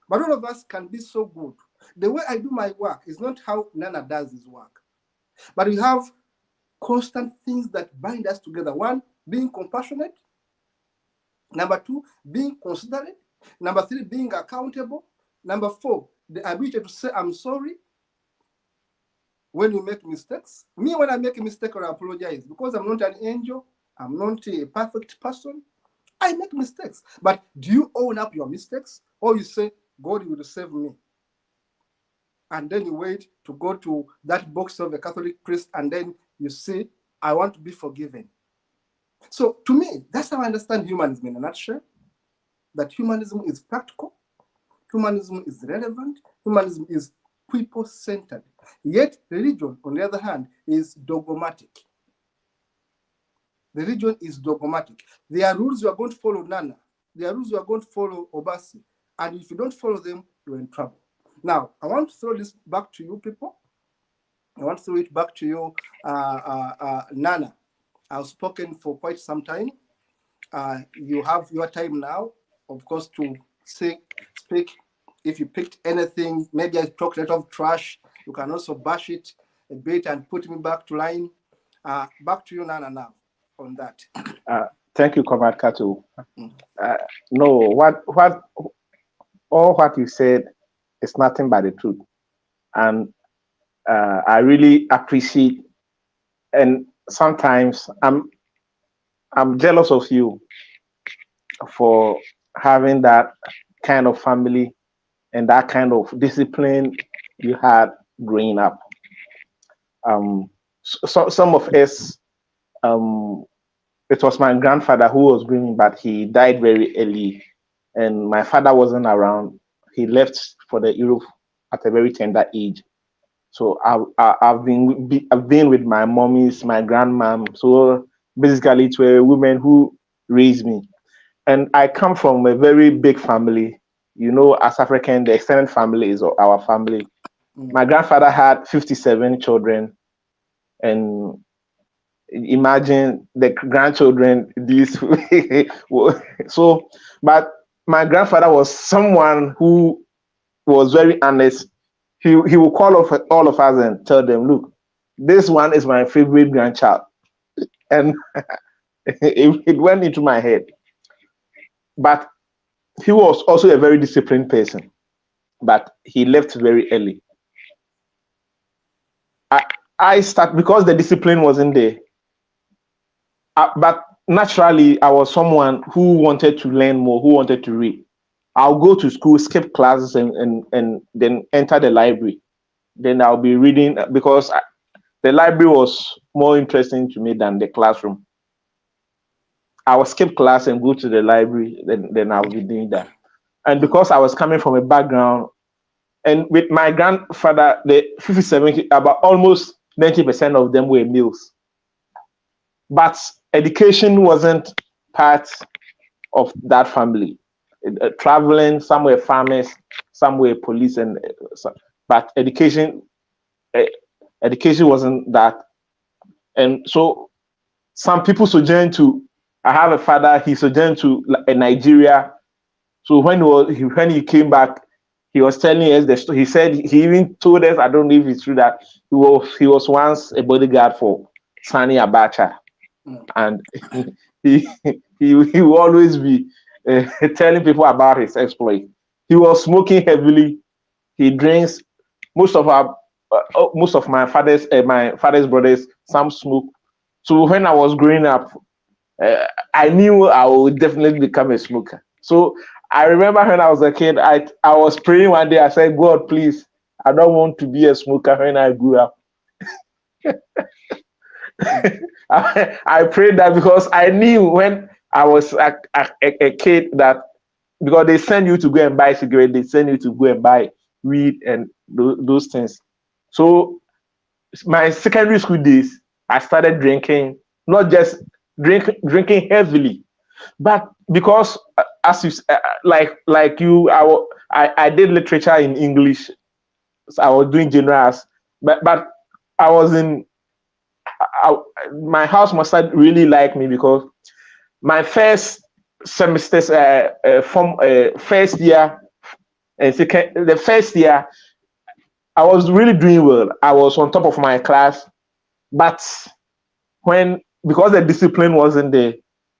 But all of us can be so good. The way I do my work is not how Nana does his work. But we have constant things that bind us together. One, being compassionate. Number two, being considerate. Number three, being accountable. Number four, the ability to say, I'm sorry when you make mistakes. Me, when I make a mistake or I apologize, because I'm not an angel, I'm not a perfect person, I make mistakes. But do you own up your mistakes? Or you say, God will save me? And then you wait to go to that box of a Catholic priest, and then you say, I want to be forgiven. So to me, that's how I understand humanism in a nutshell, that humanism is practical, humanism is relevant, humanism is people-centered. Yet religion, on the other hand, is dogmatic. The religion is dogmatic. There are rules you are going to follow, Nana. There are rules you are going to follow, Obasi. And if you don't follow them, you're in trouble. Now, I want to throw this back to you people. I want to throw it back to you, Nana. I've spoken for quite some time. You have your time now, of course, to speak. If you picked anything, maybe I talked a lot of trash, you can also bash it a bit and put me back to line. Back to you, Nana, now on that. Thank you, Comrade Kato. No, what you said is nothing but the truth. And I really appreciate, and sometimes I'm jealous of you for having that kind of family and that kind of discipline you had growing up. So some of us, it was my grandfather who was bringing, but he died very early, and my father wasn't around. He left for the Europe at a very tender age. So I've been with my mommies, my grandmom. So basically, it were women who raised me, and I come from a very big family. You know, as African, the extended family is our family. My grandfather had 57 children, and imagine the grandchildren. So, but my grandfather was someone who was very honest. He will call all of us and tell them, look, this one is my favorite grandchild. And it went into my head. But he was also a very disciplined person. But he left very early. I start because the discipline wasn't there. But naturally, I was someone who wanted to learn more, who wanted to read. I'll go to school, skip classes, and then enter the library. Then I'll be reading because the library was more interesting to me than the classroom. I will skip class and go to the library, then I'll be doing that. And because I was coming from a background, and with my grandfather, the 57, about almost 90% of them were males. But education wasn't part of that family. Traveling, some were farmers, some were police, but education wasn't that. And so some people sojourned to. I have a father. He sojourned to Nigeria. So when he came back, he was telling us the story. He said he even told us. I don't know if it's true that he was once a bodyguard for Sani Abacha, and he will always be telling people about his exploit. He was smoking heavily. He drinks. Most of my father's brothers, some smoke. So when I was growing up, I knew I would definitely become a smoker. So I remember when I was a kid, I was praying one day. I said, God, please, I don't want to be a smoker when I grew up. I prayed that because I knew when I was a kid that because they send you to go and buy cigarettes, they send you to go and buy weed and those things. So my secondary school days, I started drinking, not just drinking heavily, but because as you like you, I did literature in English, so I was doing generals, but I was in I, my house must have really liked me because my first semesters, from first year and second, the first year, I was really doing well. I was on top of my class, but when because the discipline wasn't there,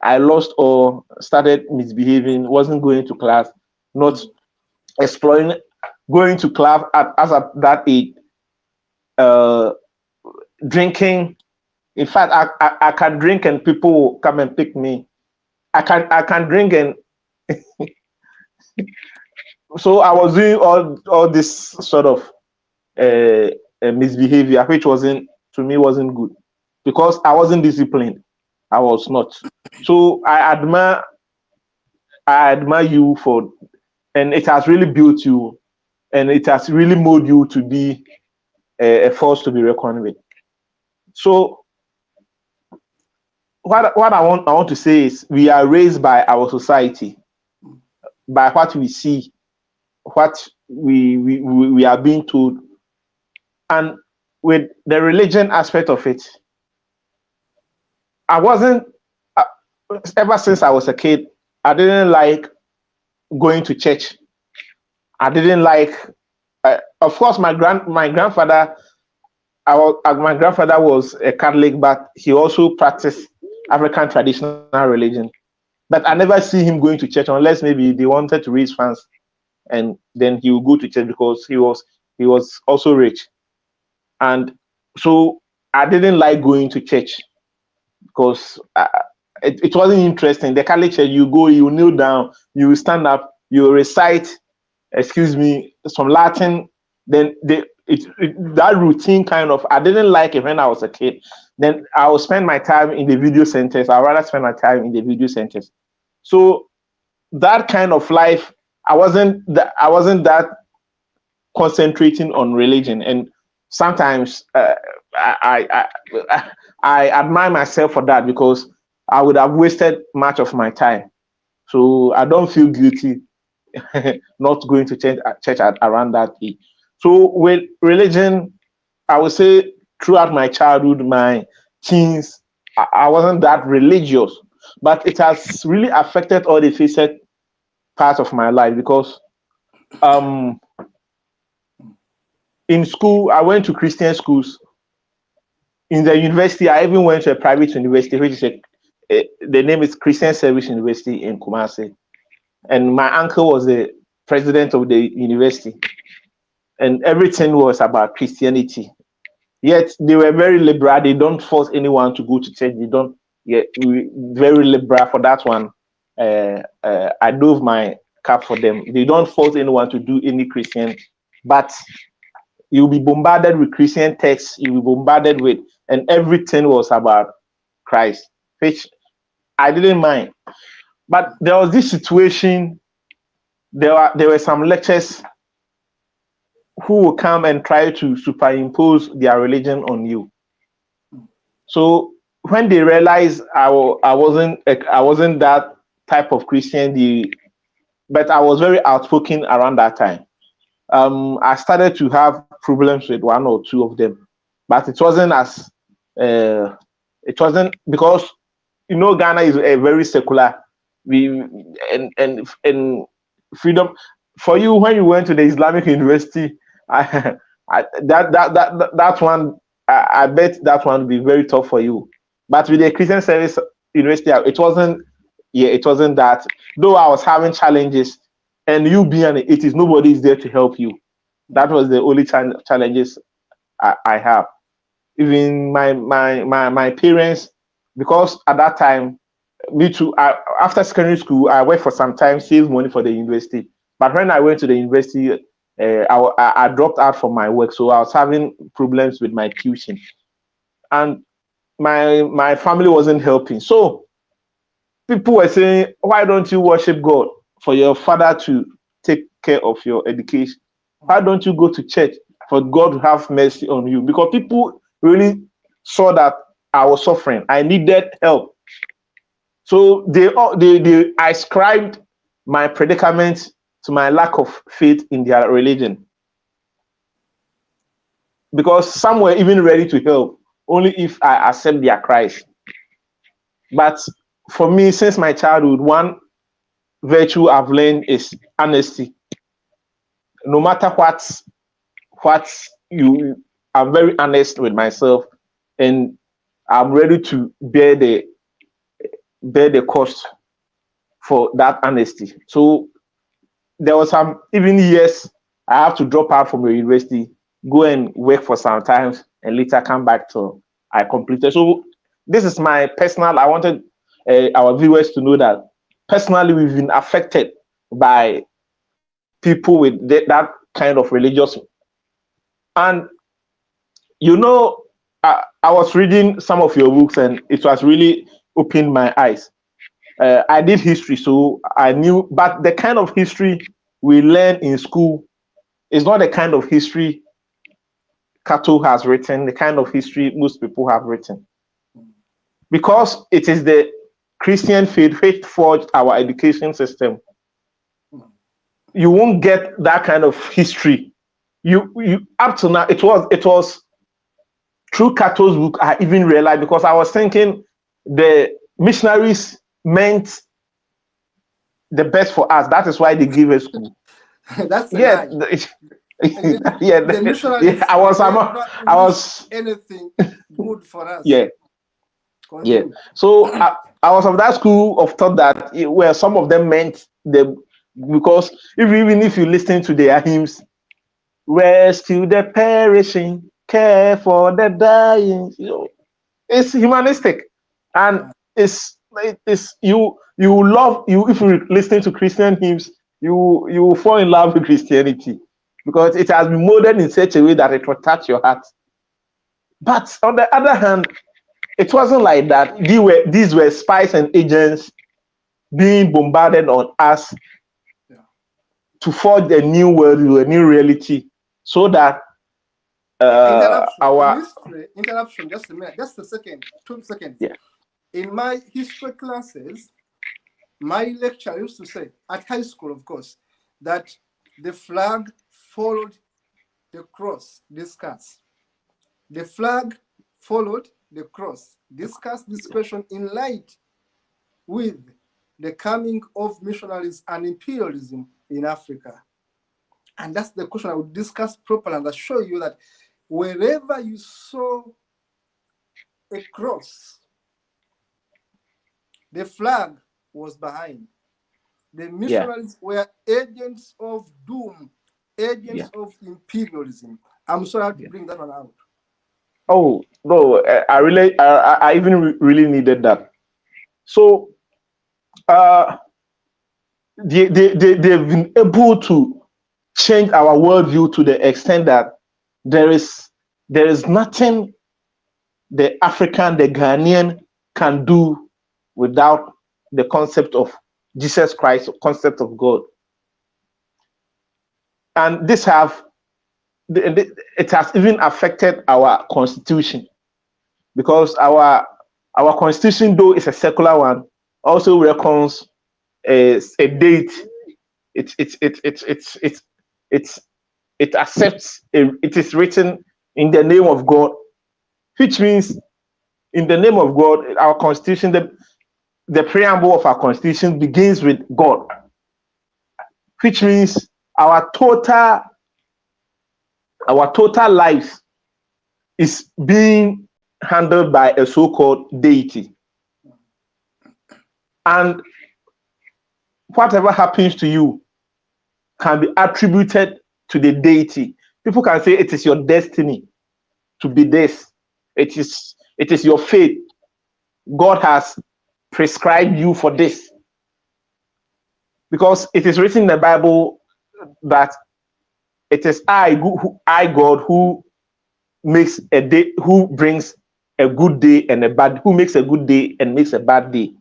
I lost or started misbehaving, wasn't going to class, not exploring, going to club as at that age, uh, drinking. In fact, I can drink and people will come and pick me. I can drink, and so I was doing all this sort of misbehavior, which wasn't to me wasn't good because I wasn't disciplined. I was not. So I admire you for, and it has really built you, and it has really molded you to be a force to be reckoned with. So what I want to say is we are raised by our society, by what we see, what we are being told, and with the religion aspect of it, I wasn't uh, ever since I was a kid. I didn't like going to church. I didn't like. Of course, my grandfather. My grandfather was a Catholic, but he also practiced African traditional religion. But I never see him going to church unless maybe they wanted to raise funds, and then he would go to church because he was also rich. And so I didn't like going to church because it wasn't interesting. The Catholic church, you go, you kneel down, you stand up, you recite, excuse me, some Latin. Then that routine kind of, I didn't like it when I was a kid. Then I would spend my time in the video centers. I'd rather spend my time in the video centers. So that kind of life, I wasn't that concentrating on religion. And sometimes I admire myself for that because I would have wasted much of my time. So I don't feel guilty not going to church around that age. So with religion, I would say throughout my childhood, my teens, I wasn't that religious, but it has really affected all the facet parts of my life because um, in school, I went to Christian schools. In the university, I even went to a private university, which is the name is Christian Service University in Kumasi. And my uncle was the president of the university, and everything was about Christianity. Yet they were very liberal. They don't force anyone to go to church. They don't. Yeah, very liberal for that one. I dove my cap for them. They don't force anyone to do any Christian, but you'll be bombarded with Christian texts. You'll be bombarded with, and everything was about Christ, which I didn't mind. But there was this situation. There were some lectures who will come and try to superimpose their religion on you. So when they realized I wasn't that type of Christian, but I was very outspoken around that time. I started to have problems with one or two of them, but it wasn't because Ghana is a very secular. And freedom for you when you went to the Islamic university. That one, I bet that one would be very tough for you. But with the Christian Service University, it wasn't. Yeah, it wasn't that. Though I was having challenges, and you being an atheist, nobody is there to help you. That was the only challenges I have. Even my parents, because at that time, me too. After secondary school, I worked for some time, saved money for the university. But when I went to the university, I dropped out from my work, so I was having problems with my tuition, and my family wasn't helping. So people were saying, "Why don't you worship God for your father to take care of your education? Why don't you go to church for God to have mercy on you?" Because people really saw that I was suffering. I needed help. So they ascribed my predicament to my lack of faith in their religion, because some were even ready to help only if I accept their Christ. But for me, since my childhood, one virtue I've learned is honesty. No matter what you, I'm very honest with myself, and I'm ready to bear the cost for that honesty. So there was some even years I have to drop out from the university, go and work for some times, and later come back to I completed. So this is my personal. I wanted our viewers to know that personally we've been affected by people with that kind of religious. And you know, I was reading some of your books, and it was really opened my eyes. I did history, so I knew, but the kind of history we learn in school is not the kind of history Cato has written, the kind of history most people have written. Because it is the Christian faith forged our education system. You won't get that kind of history. You up to now, it was through Cato's book I even realized, because I was thinking the missionaries meant the best for us. That is why they gave us school. That's Yeah, the missionaries, yeah. I was anything good for us. Yeah. Continue. Yeah. So I was of that school of thought that where some of them meant the, because even if you listen to their hymns, rescue the perishing, care for the dying, it's humanistic, and it's you love you if you listen to Christian hymns, you will fall in love with Christianity, because it has been molded in such a way that it will touch your heart. But on the other hand, it wasn't like that. These were spies and agents being bombarded on us to forge a new world, a new reality, so that interruption. Just a minute. Just a second. 2 seconds. Yeah. In my history classes, my lecturer used to say, at high school, of course, that the flag followed the cross. Discuss. The flag followed the cross. Discuss this question in light with the coming of missionaries and imperialism in Africa. And that's the question I would discuss properly, and I'll show you that wherever you saw a cross, the flag was behind. The missionaries were agents of doom, agents of imperialism. I'm sorry I have to bring that one out. Oh no, I even really needed that. So they've been able to change our worldview to the extent that there is nothing the African, the Ghanaian can do without the concept of Jesus Christ, the concept of God. And it has even affected our constitution, because our constitution, though it's a secular one, also reckons a date. It accepts it is written in the name of God, which means in the name of God, our constitution, the preamble of our constitution begins with God, which means our total lives is being handled by a so-called deity. And whatever happens to you can be attributed to the deity. People can say it is your destiny to be this. It is your fate. God has prescribed you for this. Because it is written in the Bible that it is I, God, who makes a day, who brings a good day and a bad, who makes a good day and makes a bad day.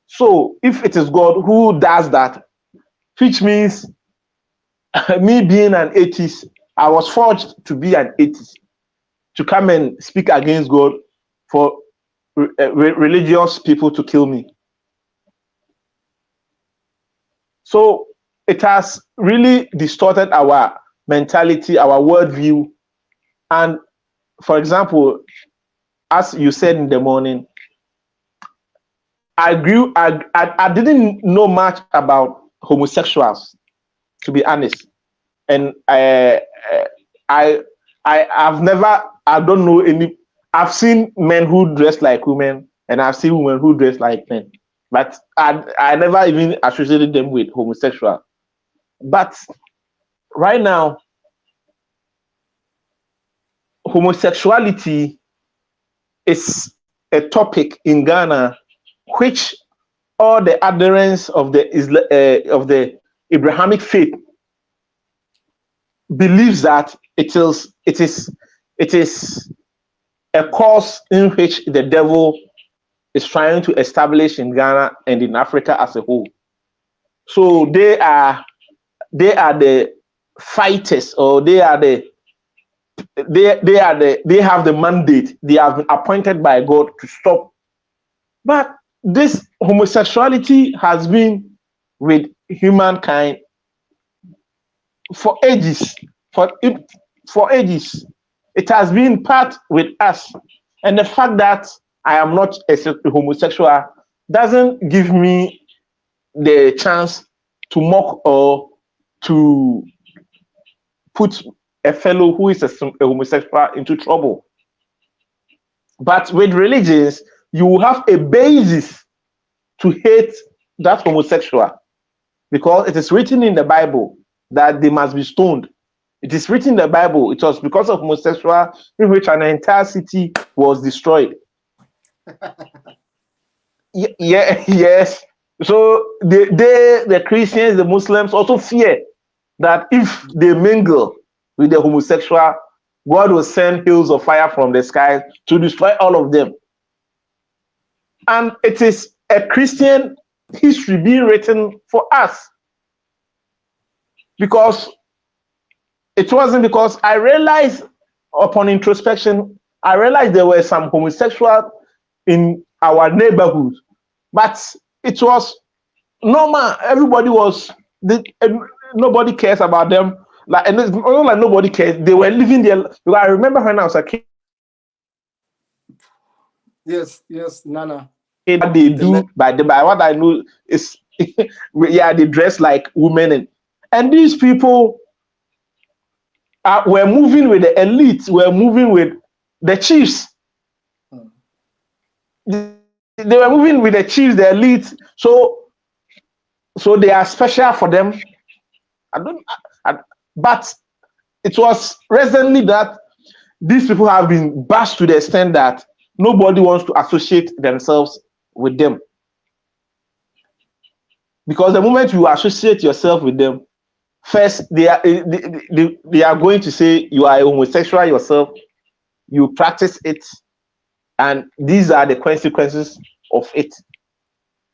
So if it is God who does that, which means me being an atheist, I was forged to be an atheist. to come and speak against God for religious people to kill me. So it has really distorted our mentality, our worldview. And for example, as you said in the morning, I didn't know much about homosexuals, to be honest. And I don't know any. I've seen men who dress like women, and I've seen women who dress like men, but I never even associated them with homosexual. But right now, homosexuality is a topic in Ghana which all the adherents of the Abrahamic faith believes that it is a cause in which the devil is trying to establish in Ghana and in Africa as a whole. So they are the fighters, or they have the mandate. They have been appointed by God to stop. But this homosexuality has been with humankind for ages. For ages, it has been part with us. And the fact that I am not a homosexual doesn't give me the chance to mock or to put a fellow who is a homosexual into trouble. But with religions, you have a basis to hate that homosexual, because it is written in the Bible that they must be stoned. It is written in the Bible, it was because of homosexual in which an entire city was destroyed. Yes. So the Christians, the Muslims also fear that if they mingle with the homosexual, God will send hails of fire from the sky to destroy all of them. And it is a Christian history being written for us. Because it wasn't because I realized upon introspection, I realized there were some homosexuals in our neighborhood, but it was normal. Everybody was, nobody cares about them. Like, and it's not like nobody cares. They were living their. Because I remember when I was a kid. Yes, Nana. What they do by what I know is, yeah, they dress like women, and these people were moving with the elite, were moving with the chiefs. They were moving with the chiefs, the elite. So they are special for them. But it was recently that these people have been bashed to the extent that nobody wants to associate themselves with them. Because the moment you associate yourself with them, first they are going to say you are a homosexual yourself, you practice it, and these are the consequences of it.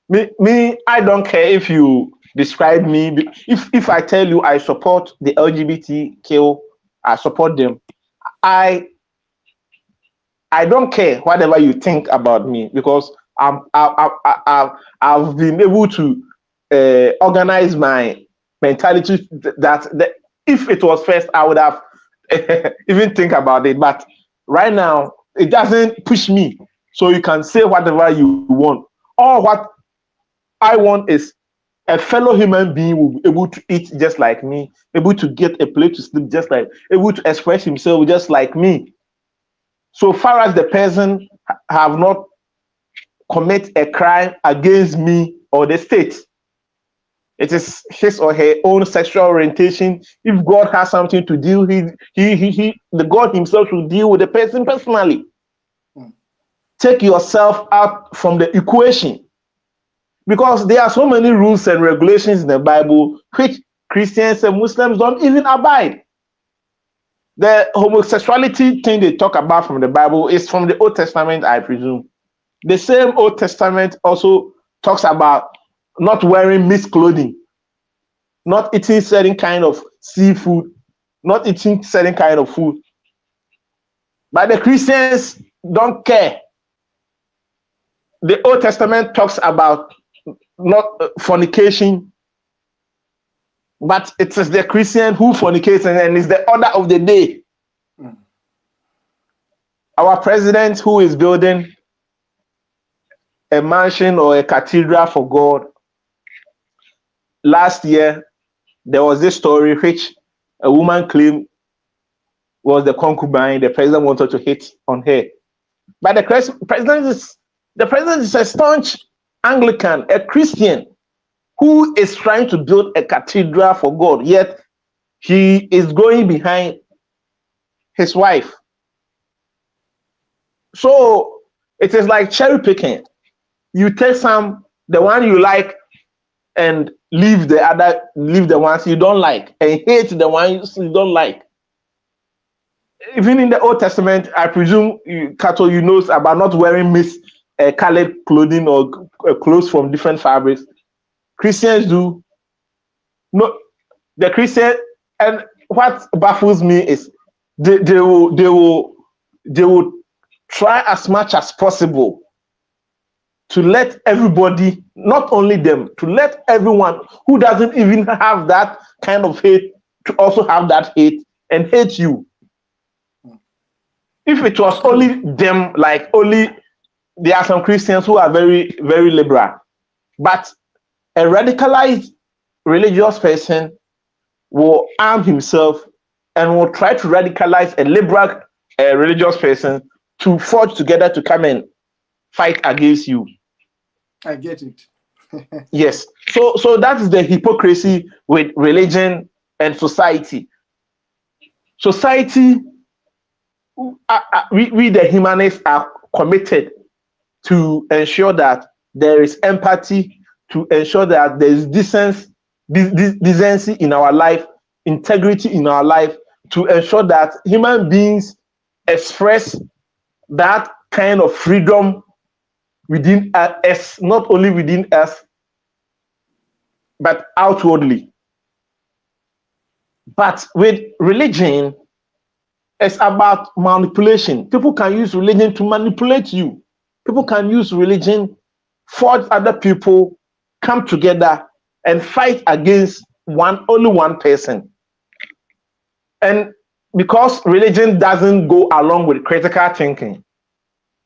Me, I don't care if you describe me. If I tell you I support the LGBTQ, I support them. I don't care whatever you think about me, because I've been able to organize my mentality that if it was first, I would have even think about it. But right now, it doesn't push me. So you can say whatever you want. All what I want is a fellow human being will be able to eat just like me, able to get a place to sleep just like, able to express himself just like me. So far as the person have not commit a crime against me or the state, it is his or her own sexual orientation. If God has something to deal, the God himself will deal with the person personally. Take yourself out from the equation, because there are so many rules and regulations in the Bible which Christians and Muslims don't even abide. The homosexuality thing they talk about from the Bible is from the Old Testament, I presume. The same Old Testament also talks about not wearing mixed clothing, not eating certain kind of seafood, not eating certain kind of food. But the Christians don't care. The Old Testament talks about not fornication, but it is the Christian who fornicates, and it's the order of the day. Our president, who is building a mansion or a cathedral for God, last year there was this story which a woman claimed was the concubine the president wanted to hit on her. But the president is a staunch Anglican, a Christian who is trying to build a cathedral for God, yet he is going behind his wife. So it is like cherry picking. You take the one you like, and leave the ones you don't like, and hate the ones you don't like. Even in the Old Testament, I presume Kato, you know about not wearing colored clothing or clothes from different fabrics. Christians do. No, the Christian, and what baffles me is they will try as much as possible to let everybody, not only them, to let everyone who doesn't even have that kind of hate to also have that hate and hate you. If it was only them, like only there are some Christians who are very, very liberal, but a radicalized religious person will arm himself and will try to radicalize a liberal religious person to forge together to come and fight against you. I get it. Yes. So that is the hypocrisy with religion and society. Society, we the humanists are committed to ensure that there is empathy, to ensure that there is decency in our life, integrity in our life, to ensure that human beings express that kind of freedom within us, not only within us, but outwardly. But with religion, it's about manipulation. People can use religion to manipulate you. People can use religion, force other people, come together and fight against only one person. And because religion doesn't go along with critical thinking,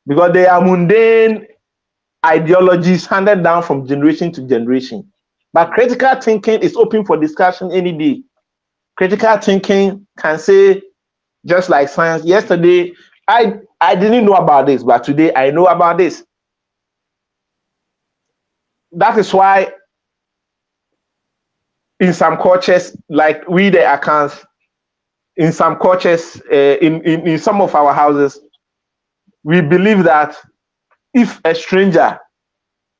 because they are mundane ideologies handed down from generation to generation. But critical thinking is open for discussion any day. Critical thinking can say, just like science, yesterday I didn't know about this, but today I know about this. That is why in some cultures, like we the Akans, in some cultures, in some of our houses, we believe that if a stranger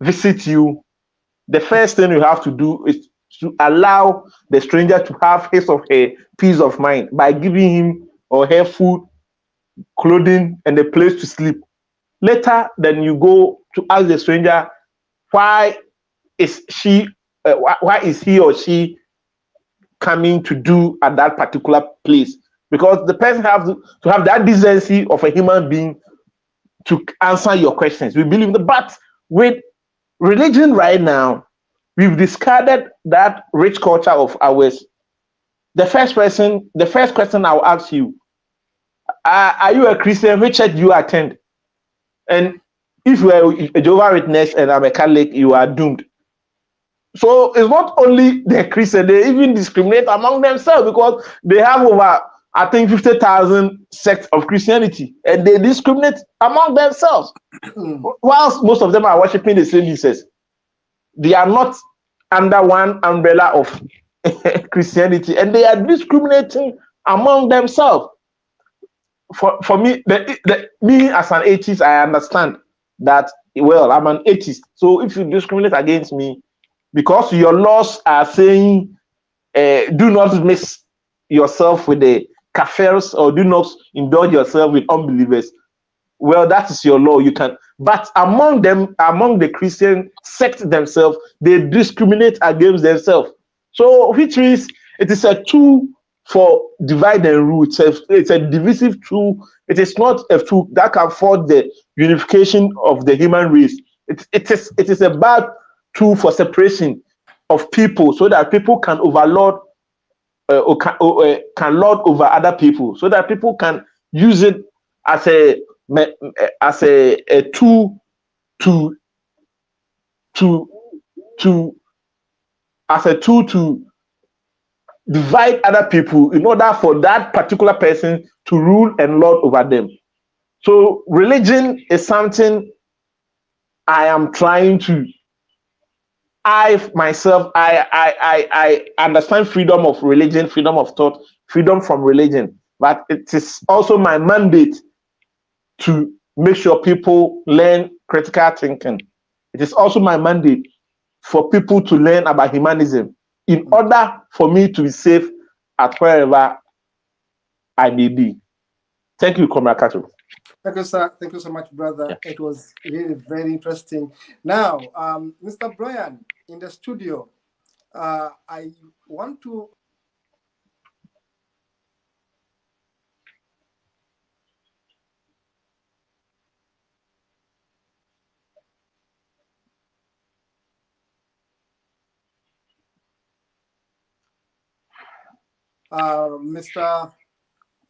visits you, the first thing you have to do is to allow the stranger to have his or her peace of mind by giving him or her food, clothing, and a place to sleep. Later, then you go to ask the stranger, why is he or she coming to do at that particular place? Because the person has to have that decency of a human being to answer your questions. We believe that, but with religion right now, we've discarded that rich culture of ours. The first question I'll ask you, are you a Christian? Which church do you attend? And if you are a Jehovah's Witness and I'm a Catholic, you are doomed. So it's not only the Christian, they even discriminate among themselves because they have over, I think, 50,000 sects of Christianity, and they discriminate among themselves. Whilst most of them are worshiping the same Jesus, they are not under one umbrella of Christianity, and they are discriminating among themselves. For me, me as an atheist, I understand that, well, I'm an atheist. So if you discriminate against me, because your laws are saying do not mix yourself with the kafirs or do not indulge yourself with unbelievers, well, that is your law. You can, but among them, among the Christian sect themselves, they discriminate against themselves. So which means it is a for divide and rule. It's a divisive tool. It is not a tool that can forge the unification of the human race. It is a bad tool for separation of people, so that people can overlord can lord over other people, so that people can use it as a tool to to to as a tool to divide other people in order for that particular person to rule and lord over them. So religion is something I am trying to. I myself, I understand freedom of religion, freedom of thought, freedom from religion, but it is also my mandate to make sure people learn critical thinking. It is also my mandate for people to learn about humanism in order for me to be safe at wherever I may be. Thank you, Comrade Kato. Thank you, sir. Thank you so much, brother. It was really very interesting. Now, Mr. Brian in the studio, I want to Mr.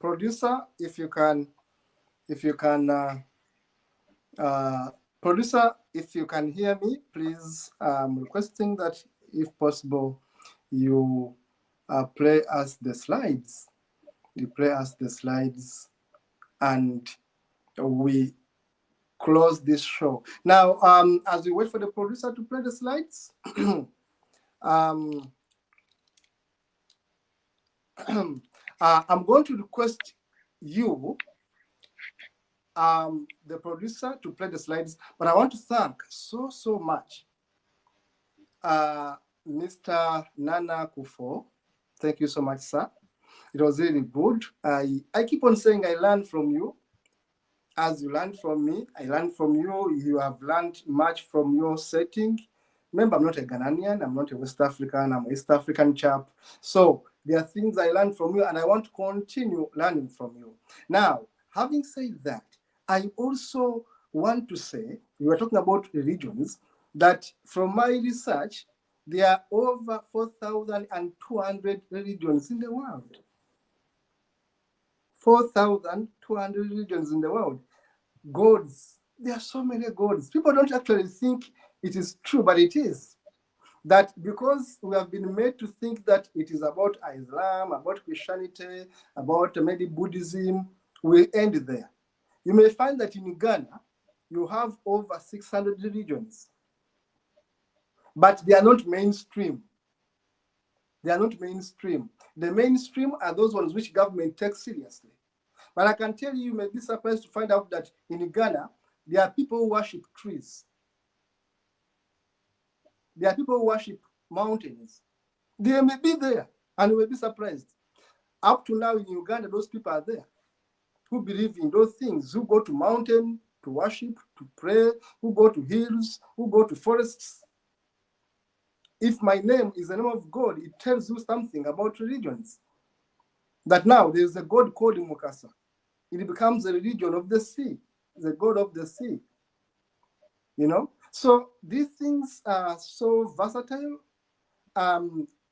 Producer, if you can, producer, if you can hear me, please, requesting that if possible, you play us the slides. You play us the slides, and we close this show. Now, as we wait for the producer to play the slides, I'm going to request you, the producer, to play the slides, but I want to thank so much Mr. Nana Kufo. Thank you so much, sir. It was really good. I keep on saying I learn from you. As you learn from me, I learn from you. You have learned much from your setting. Remember, I'm not a Ghanaian. I'm not a West African. I'm an East African chap. So there are things I learned from you, and I want to continue learning from you. Now, having said that, I also want to say, we were talking about religions, that from my research, there are over 4,200 religions in the world. 4,200 religions in the world. Gods, there are so many gods. People don't actually think it is true, but it is. That because we have been made to think that it is about Islam, about Christianity, about maybe Buddhism, we end there. You may find that in Ghana, you have over 600 religions, but they are not mainstream. They are not mainstream. The mainstream are those ones which government takes seriously. But I can tell you, you may be surprised to find out that in Ghana, there are people who worship trees. There are people who worship mountains. They may be there, and you may be surprised. Up to now in Uganda, those people are there who believe in those things, who go to mountain to worship, to pray, who go to hills, who go to forests. If my name is the name of God, it tells you something about religions. That now there is a God called Mukasa. It becomes a religion of the sea, the God of the sea. You know? So these things are so versatile.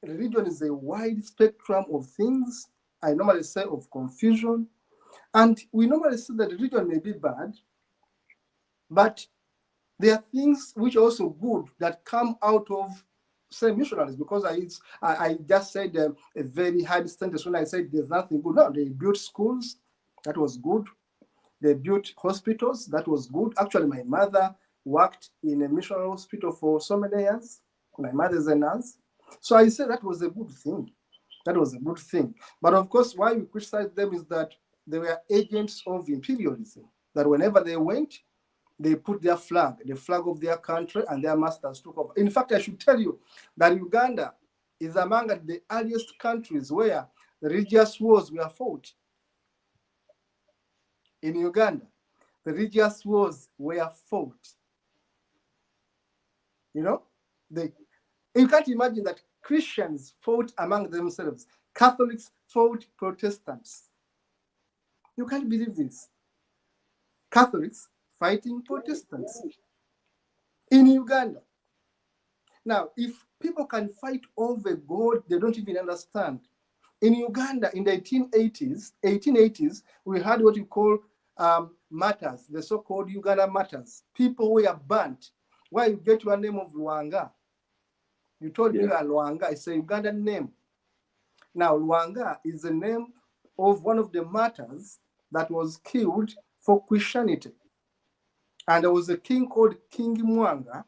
Religion is a wide spectrum of things. I normally say of confusion. And we normally say that religion may be bad, but there are things which are also good that come out of, say, missionaries, because I just said a very hard sentence when I said there's nothing good. No, they built schools. That was good. They built hospitals. That was good. Actually, my mother worked in a missionary hospital for so many years. My mother is a nurse. So I said that was a good thing. That was a good thing. But of course, why we criticize them is that they were agents of imperialism, that whenever they went, they put their flag, the flag of their country, and their masters took over. In fact, I should tell you that Uganda is among the earliest countries where the religious wars were fought. In Uganda, the religious wars were fought. You know, you can't imagine that Christians fought among themselves, Catholics fought Protestants. You can't believe this. Catholics fighting Protestants in Uganda. Now, if people can fight over God they don't even understand, in Uganda in the 1880s, we had what you call martyrs, the so-called Uganda martyrs. People were burnt. Why you get your name of Luanga? You told me Luanga, it's a Ugandan name. Now, Luanga is the name of one of the martyrs that was killed for Christianity. And there was a king called King Mwanga,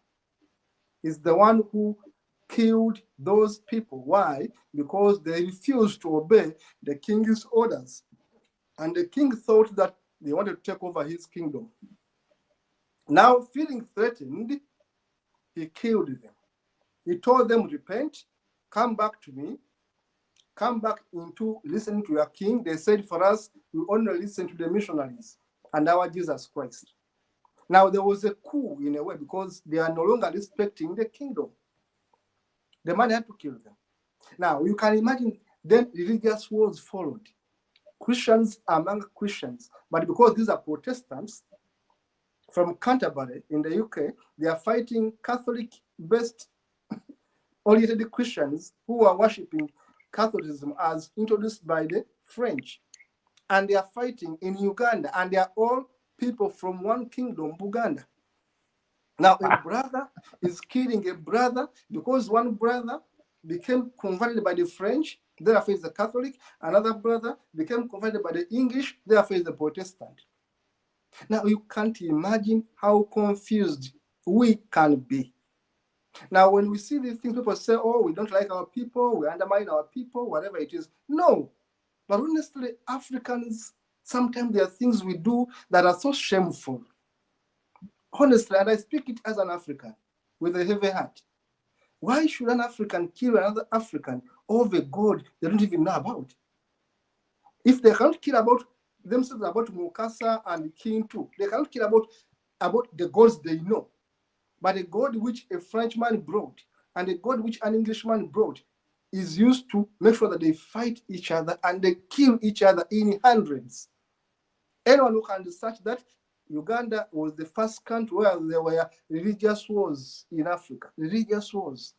is the one who killed those people. Why? Because they refused to obey the king's orders. And the king thought that they wanted to take over his kingdom. Now, feeling threatened, he killed them. He told them, repent, come back to me, come back into listening to your king. They said, for us, we only listen to the missionaries and our Jesus Christ. Now, there was a coup in a way because they are no longer respecting the kingdom. The man had to kill them. Now, you can imagine then religious wars followed. Christians among Christians, but because these are Protestants from Canterbury in the UK, they are fighting Catholic-based oriented Christians who are worshipping Catholicism as introduced by the French. And they are fighting in Uganda, and they are all people from one kingdom, Buganda. Now, a brother is killing a brother because one brother became converted by the French, therefore is a Catholic. Another brother became converted by the English, therefore is a Protestant. Now, you can't imagine how confused we can be. Now, when we see these things, people say, oh, we don't like our people, we undermine our people, whatever it is. No. But honestly, Africans, sometimes there are things we do that are so shameful. Honestly, and I speak it as an African with a heavy heart. Why should an African kill another African over God they don't even know about? If they can't kill about themselves, about Mukasa and King too, they can't kill about the gods they know. But a God which a Frenchman brought and a God which an Englishman brought is used to make sure that they fight each other and they kill each other in hundreds. Anyone who can research that, Uganda was the first country where there were religious wars in Africa. Religious wars.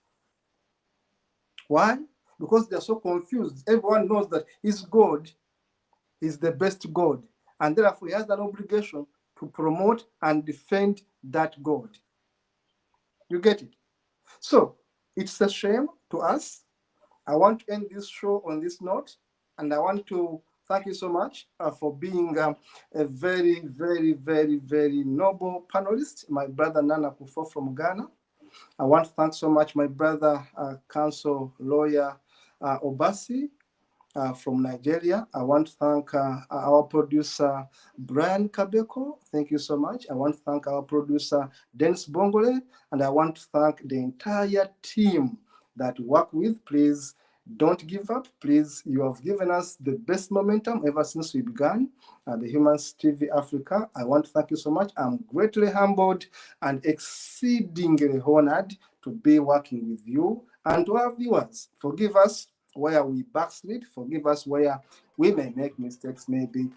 Why? Because they're so confused. Everyone knows that his God is the best God. And therefore, he has an obligation to promote and defend that God. You get it? So, it's a shame to us. I want to end this show on this note. And I want to thank you so much for being a very, very, very, very noble panelist, my brother Nana Kufo from Ghana. I want to thank so much my brother, counsel lawyer Obasi from Nigeria. I want to thank our producer, Brian Kabeko. Thank you so much. I want to thank our producer, Dennis Bongole. And I want to thank the entire team that work with. Please don't give up. Please, you have given us the best momentum ever since we began the Humans TV Africa. I want to thank you so much. I'm greatly humbled and exceedingly honored to be working with you. And to our viewers, forgive us where we backslid, forgive us where we may make mistakes maybe,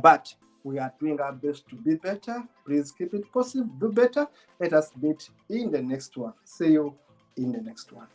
but we are doing our best to be better. Please keep it positive, do better. Let us meet in the next one. See you in the next one.